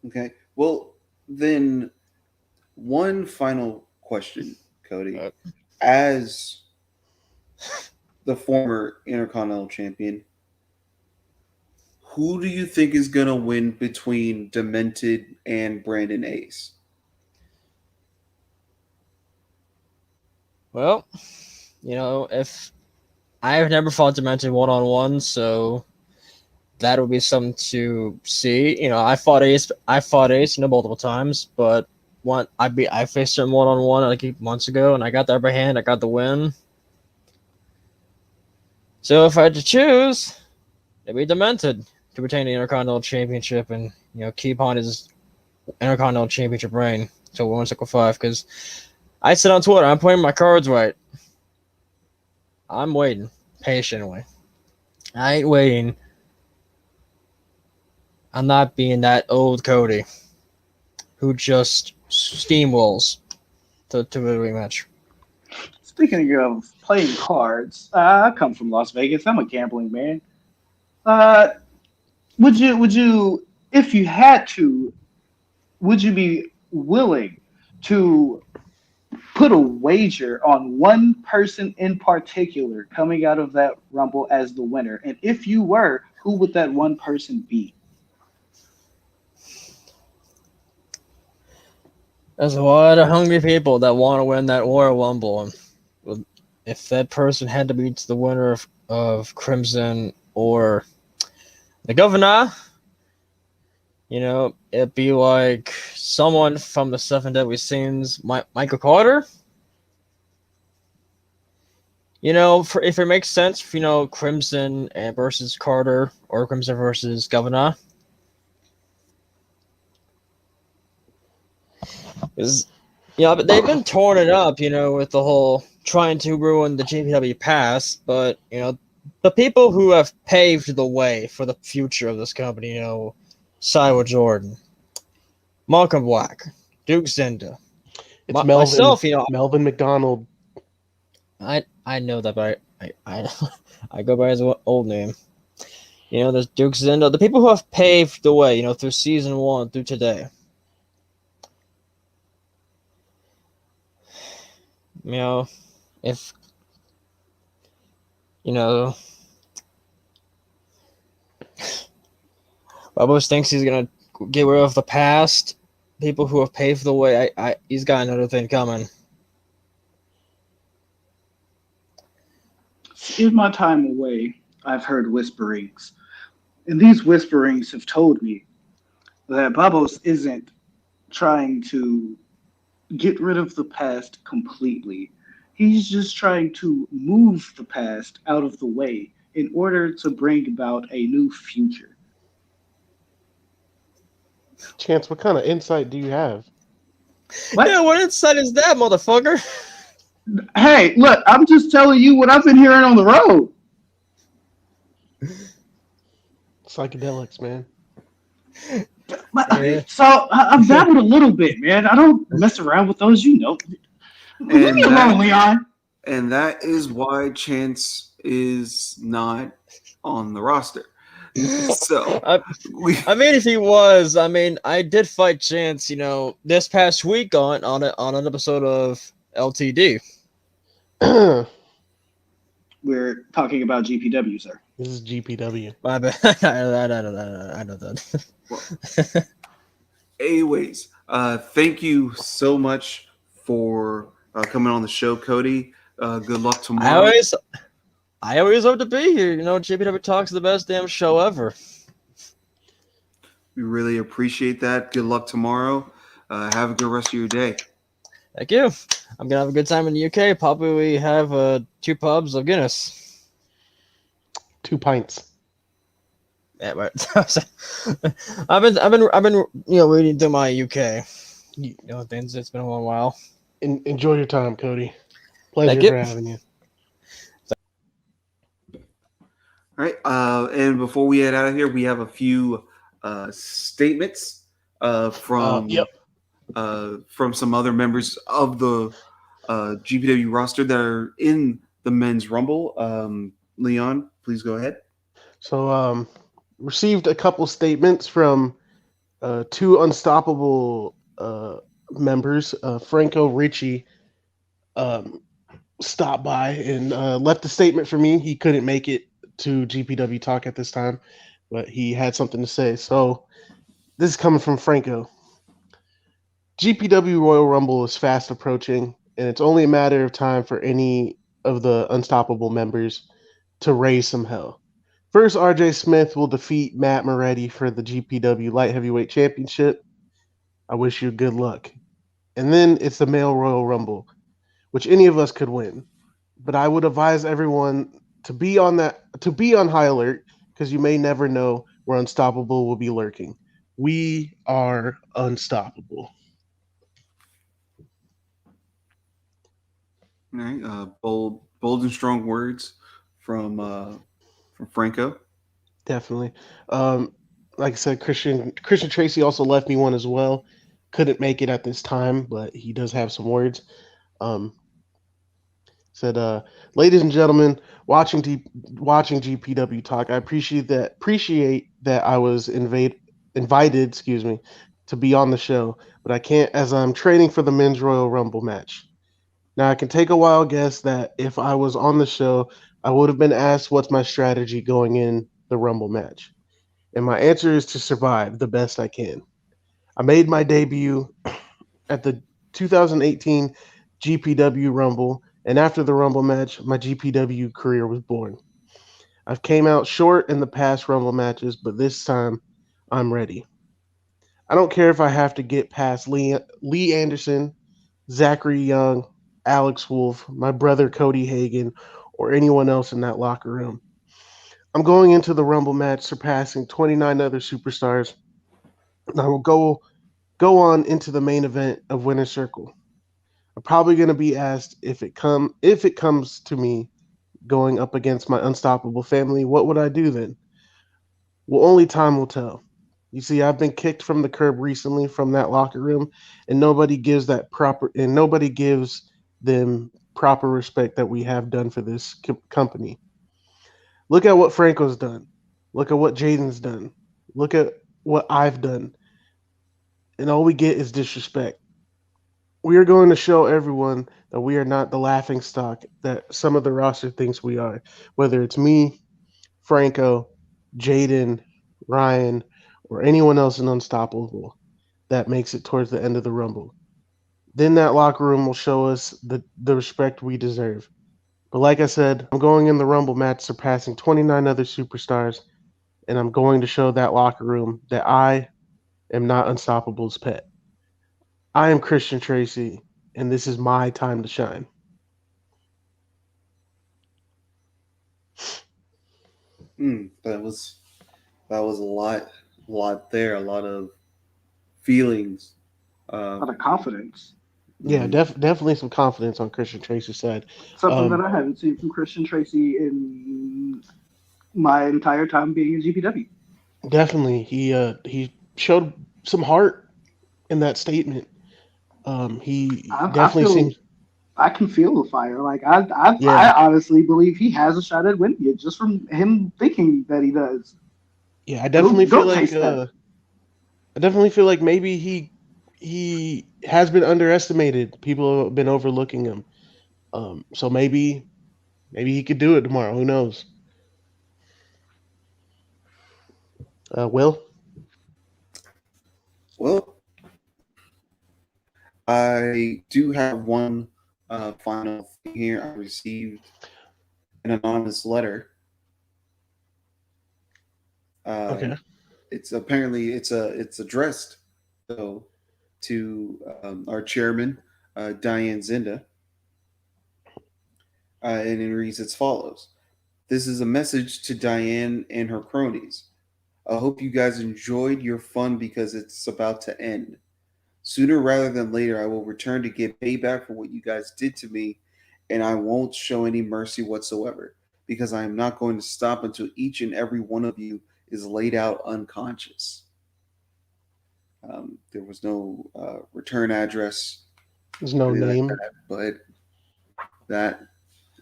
Okay. Well, then one final question, Cody. As the former Intercontinental Champion, who do you think is going to win between Demented and Brandon Ace? Well, if I've never fought Demented one-on-one, so that would be something to see. I fought Ace multiple times, but I faced him one-on-one like 8 months ago, and I got the upper hand. I got the win. So if I had to choose, it'd be Demented to retain the Intercontinental Championship and keep on his Intercontinental Championship reign until 165. Because I said on Twitter, I'm playing my cards right. I'm waiting patiently. I ain't waiting. I'm not being that old Cody who just steamrolls to the rematch. Speaking of playing cards, I come from Las Vegas. I'm a gambling man. Would you, if you had to, would you be willing to put a wager on one person in particular coming out of that Rumble as the winner? And if you were, who would that one person be? There's a lot of hungry people that want to win that Royal Rumble. And if that person had to be the winner of Crimson or the Governor, it'd be like someone from the 7 Deadly Sins, Michael Carter. If it makes sense, Crimson versus Carter or Crimson versus Governor. Yeah, but they've been torn it up, with the whole trying to ruin the GPW past. But the people who have paved the way for the future of this company, Cyber Jordan, Malcolm Black, Duke Zinda, It's myself, Melvin McDonald. I know that, but I I go by his old name. There's Duke Zinda, the people who have paved the way, through season 1 through today. If Bubbles thinks he's gonna get rid of the past, people who have paved the way, he's got another thing coming. In my time away, I've heard whisperings, and these whisperings have told me that Babos isn't trying to get rid of the past completely. He's just trying to move the past out of the way in order to bring about a new future. Chance, what kind of insight do you have? What? Yeah, what insight is that, motherfucker? Hey, look, I'm just telling you what I've been hearing on the road. Psychedelics, man. Yeah. So I've dabbled a little bit, man. I don't mess around with those, Leave me alone, Leon. And that is why Chance is not on the roster. So I mean, if he was, I did fight Chance, this past week on an episode of LTD. We're talking about GPW, sir. This is GPW. My bad. I know that. anyways, thank you so much for coming on the show, Cody. Good luck tomorrow. I always hope to be here. GPW Talk's the best damn show ever. We really appreciate that. Good luck tomorrow. Have a good rest of your day. Thank you. I'm gonna have a good time in the UK. Probably we have 2 pubs of Guinness. 2 pints. Yeah, right. I've been reading through my UK. Things. It's been a long while. Enjoy your time, Cody. Pleasure for having you. All right. And before we head out of here, we have a few statements from some other members of the GPW roster that are in the men's rumble. Leon, please go ahead. So, received a couple statements from 2 unstoppable members. Franco Ricci stopped by and left a statement for me. He couldn't make it to GPW Talk at this time, but he had something to say. So this is coming from Franco. GPW Royal Rumble is fast approaching, and it's only a matter of time for any of the unstoppable members to raise some hell. First, RJ Smith will defeat Matt Moretti for the GPW Light Heavyweight Championship. I wish you good luck. And then it's the male Royal Rumble, which any of us could win. But I would advise everyone to be on high alert, because you may never know where Unstoppable will be lurking. We are unstoppable. All right. Bold and strong words from Franco. Definitely. Like I said, Christian Tracy also left me one as well. Couldn't make it at this time, but he does have some words. Said, ladies and gentlemen, watching GPW Talk, I appreciate that I was invited, to be on the show, but I can't, as I'm training for the men's Royal Rumble match. Now, I can take a wild guess that if I was on the show, I would have been asked what's my strategy going in the Rumble match. And my answer is to survive the best I can. I made my debut at the 2018 GPW Rumble, and after the Rumble match, my GPW career was born. I've came out short in the past Rumble matches, but this time I'm ready. I don't care if I have to get past Lee Anderson, Zachary Young, Alex Wolf, my brother Cody Hagan, or anyone else in that locker room. I'm going into the Rumble match surpassing 29 other superstars, and I will go on into the main event of Winner's Circle. I'm probably going to be asked if it comes to me going up against my unstoppable family, what would I do then? Well, only time will tell. You see, I've been kicked from the curb recently from that locker room, and nobody gives them proper respect that we have done for this company. Look at what Franco's done. Look at what Jaden's done. Look at what I've done, and all we get is disrespect. We are going to show everyone that we are not the laughing stock that some of the roster thinks we are. Whether it's me, Franco, Jaden, Ryan, or anyone else in Unstoppable that makes it towards the end of the Rumble. Then that locker room will show us the respect we deserve. But like I said, I'm going in the Rumble match surpassing 29 other superstars, and I'm going to show that locker room that I am not Unstoppable's pet. I am Christian Tracy, and this is my time to shine. That was a lot there, a lot of feelings. A lot of confidence. Yeah, definitely some confidence on Christian Tracy's side. Something that I haven't seen from Christian Tracy in my entire time being in GPW. Definitely, he showed some heart in that statement. He I definitely feel seems. I can feel the fire. Like I Yeah, honestly believe he has a shot at winning it just from him thinking that he does. yeah. I definitely feel Go like. taste that. I definitely feel like maybe he has been underestimated. People have been overlooking him. So maybe he could do it tomorrow. Who knows? Will. Well, I do have one final thing here. I received an anonymous letter. Okay. It's apparently it's addressed though to our chairman, Diane Zinda, and it reads as follows: "This is a message to Diane and her cronies. I hope you guys enjoyed your fun because it's about to end. Sooner rather than later, I will return to get payback for what you guys did to me, and I won't show any mercy whatsoever because I am not going to stop until each and every one of you is laid out unconscious." There was no return address, There's no anything like name. that, but that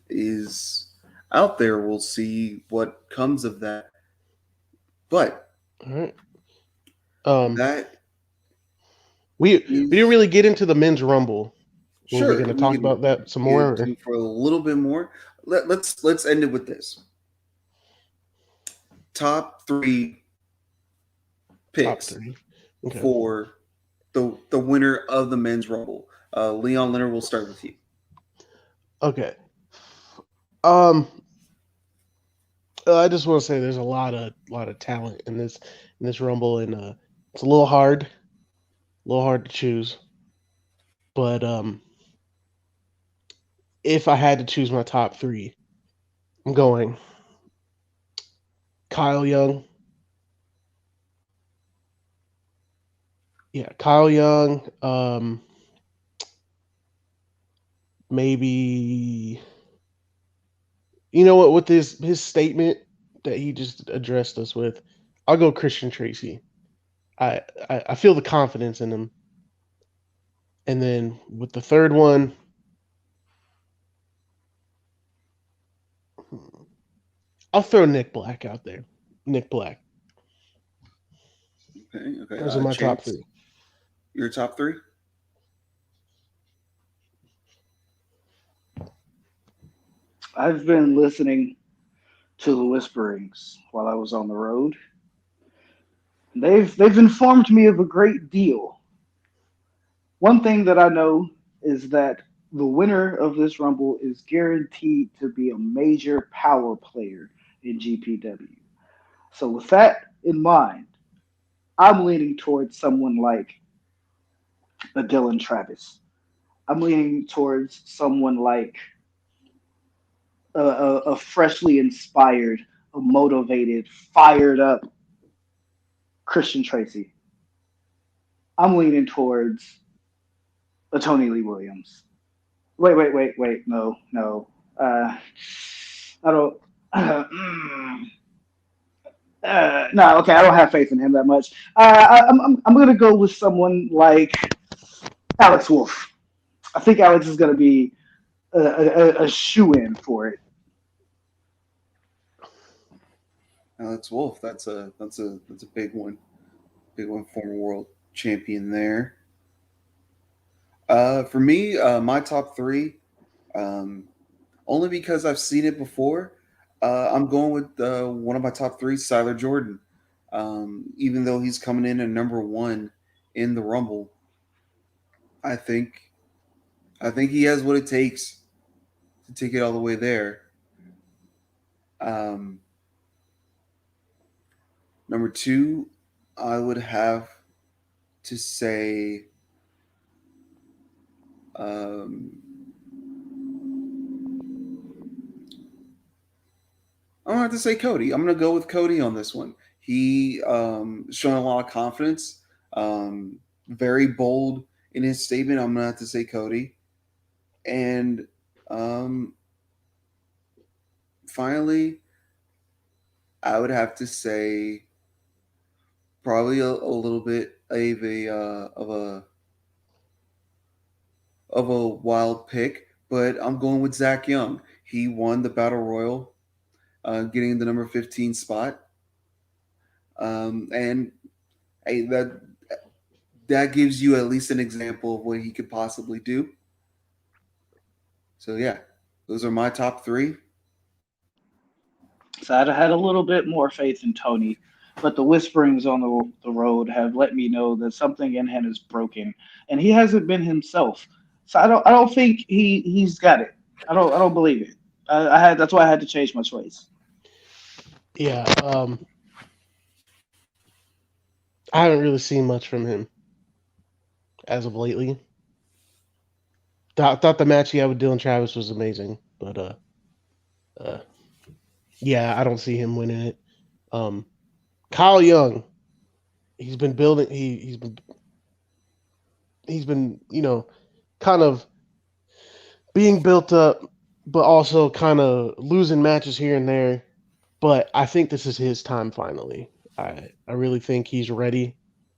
is out there. We'll see what comes of that. But All right. that We is didn't really get into the men's rumble. Were we sure going to we talk can about that some get more? Or? into for a little bit more. Let's end it with this. Top three Top picks three. Okay. for the winner of the men's rumble. Leon Leonard, we'll start with you. Okay. I just want to say there's a lot of talent in this rumble, and it's a little hard to choose. But if I had to choose my top three, I'm going Kyle Young. Yeah, Kyle Young. Maybe you know what? With his statement that he just addressed us with, I'll go Christian Tracy. I feel the confidence in him. And then with the third one, I'll throw Nick Black out there. Nick Black. Okay. Those are my top Chance, three. your top three? I've been listening to the whisperings while I was on the road. They've informed me of a great deal. One thing that I know is that the winner of this rumble is guaranteed to be a major power player in GPW. So with that in mind, I'm leaning towards someone like a Dylan Travis. I'm leaning towards someone like a freshly inspired, a motivated, fired up Christian Tracy. I'm leaning towards a Tony Lee Williams. Wait. No. I don't. No, okay, I don't have faith in him that much. I'm gonna go with someone like Alex Wolf. I think Alex is gonna be a shoe in for it. Alex Wolf, that's a big one. Big one, former world champion there. For me, my top three, um, only because I've seen it before. I'm going with one of my top three, Siler Jordan. Even though he's coming in at number one in the Rumble, I think he has what it takes to take it all the way there. Um, Number two, I would have to say um, I'm gonna have to say Cody. I'm gonna go with Cody on this one. He showing a lot of confidence, very bold in his statement. I'm gonna have to say Cody, and um, finally, I would have to say probably a little bit of a wild pick, but I'm going with Zach Young. He won the Battle Royal, getting the number 15 spot, and hey, that gives you at least an example of what he could possibly do. So yeah, those are my top three. So I had a little bit more faith in Tony, but the whisperings on the road have let me know that something in him is broken, and he hasn't been himself. So I don't think he's got it. I don't believe it. That's why I had to change my choice. Yeah, I haven't really seen much from him as of lately. Thought the match he had with Dylan Travis was amazing, but uh, yeah, I don't see him winning it. Um, Kyle Young, he's been building. He's been kind of being built up, but also kind of losing matches here and there. But I think this is his time finally. I really think he's ready.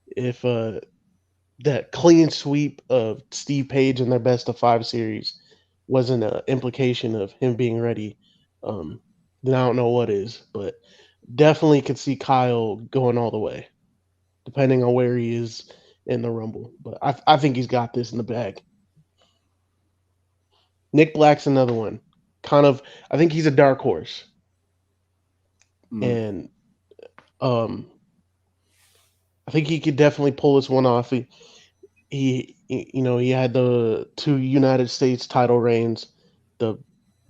If that clean sweep of Steve Page in their best of five series wasn't an implication of him being ready, then I don't know what is. But definitely could see Kyle going all the way, depending on where he is in the Rumble. But I think he's got this in the bag. Nick Black's another one. I think he's a dark horse, Mm. and um, I think he could definitely pull this one off. He had the two United States title reigns, the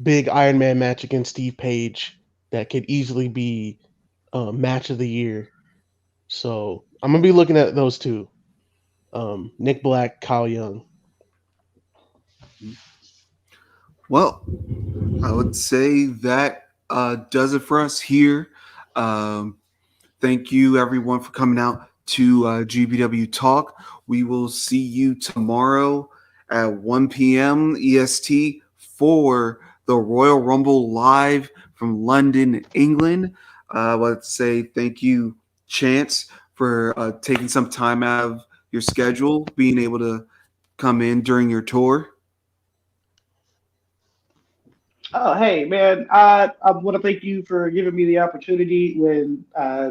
big Iron Man match against Steve Page that could easily be match of the year. So I'm gonna be looking at those two, Nick Black, Kyle Young. Well, I would say that does it for us here. Thank you, everyone, for coming out to GPW Talk. We will see you tomorrow at 1 p.m. EST for the Royal Rumble live from London, England. I would say thank you, Chance, for taking some time out of your schedule, being able to come in during your tour. Oh, hey, man. I want to thank you for giving me the opportunity. When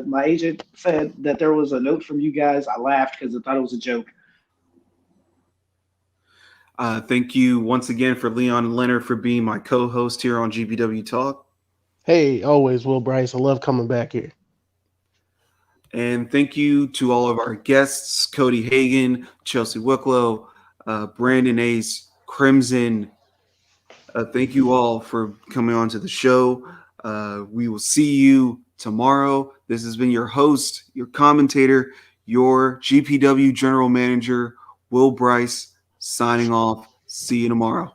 my agent said that there was a note from you guys, I laughed because I thought it was a joke. Thank you once again for Leon Leonard for being my co-host here on GPW Talk. Hey, always Will Bryce. I love coming back here. And thank you to all of our guests, Cody Hagan, Chelsea Wicklow, Brandon Ace, Crimson. Thank you all for coming on to the show. We will see you tomorrow. This has been your host, your commentator, your GPW General Manager, Will Bryce, signing off. See you tomorrow.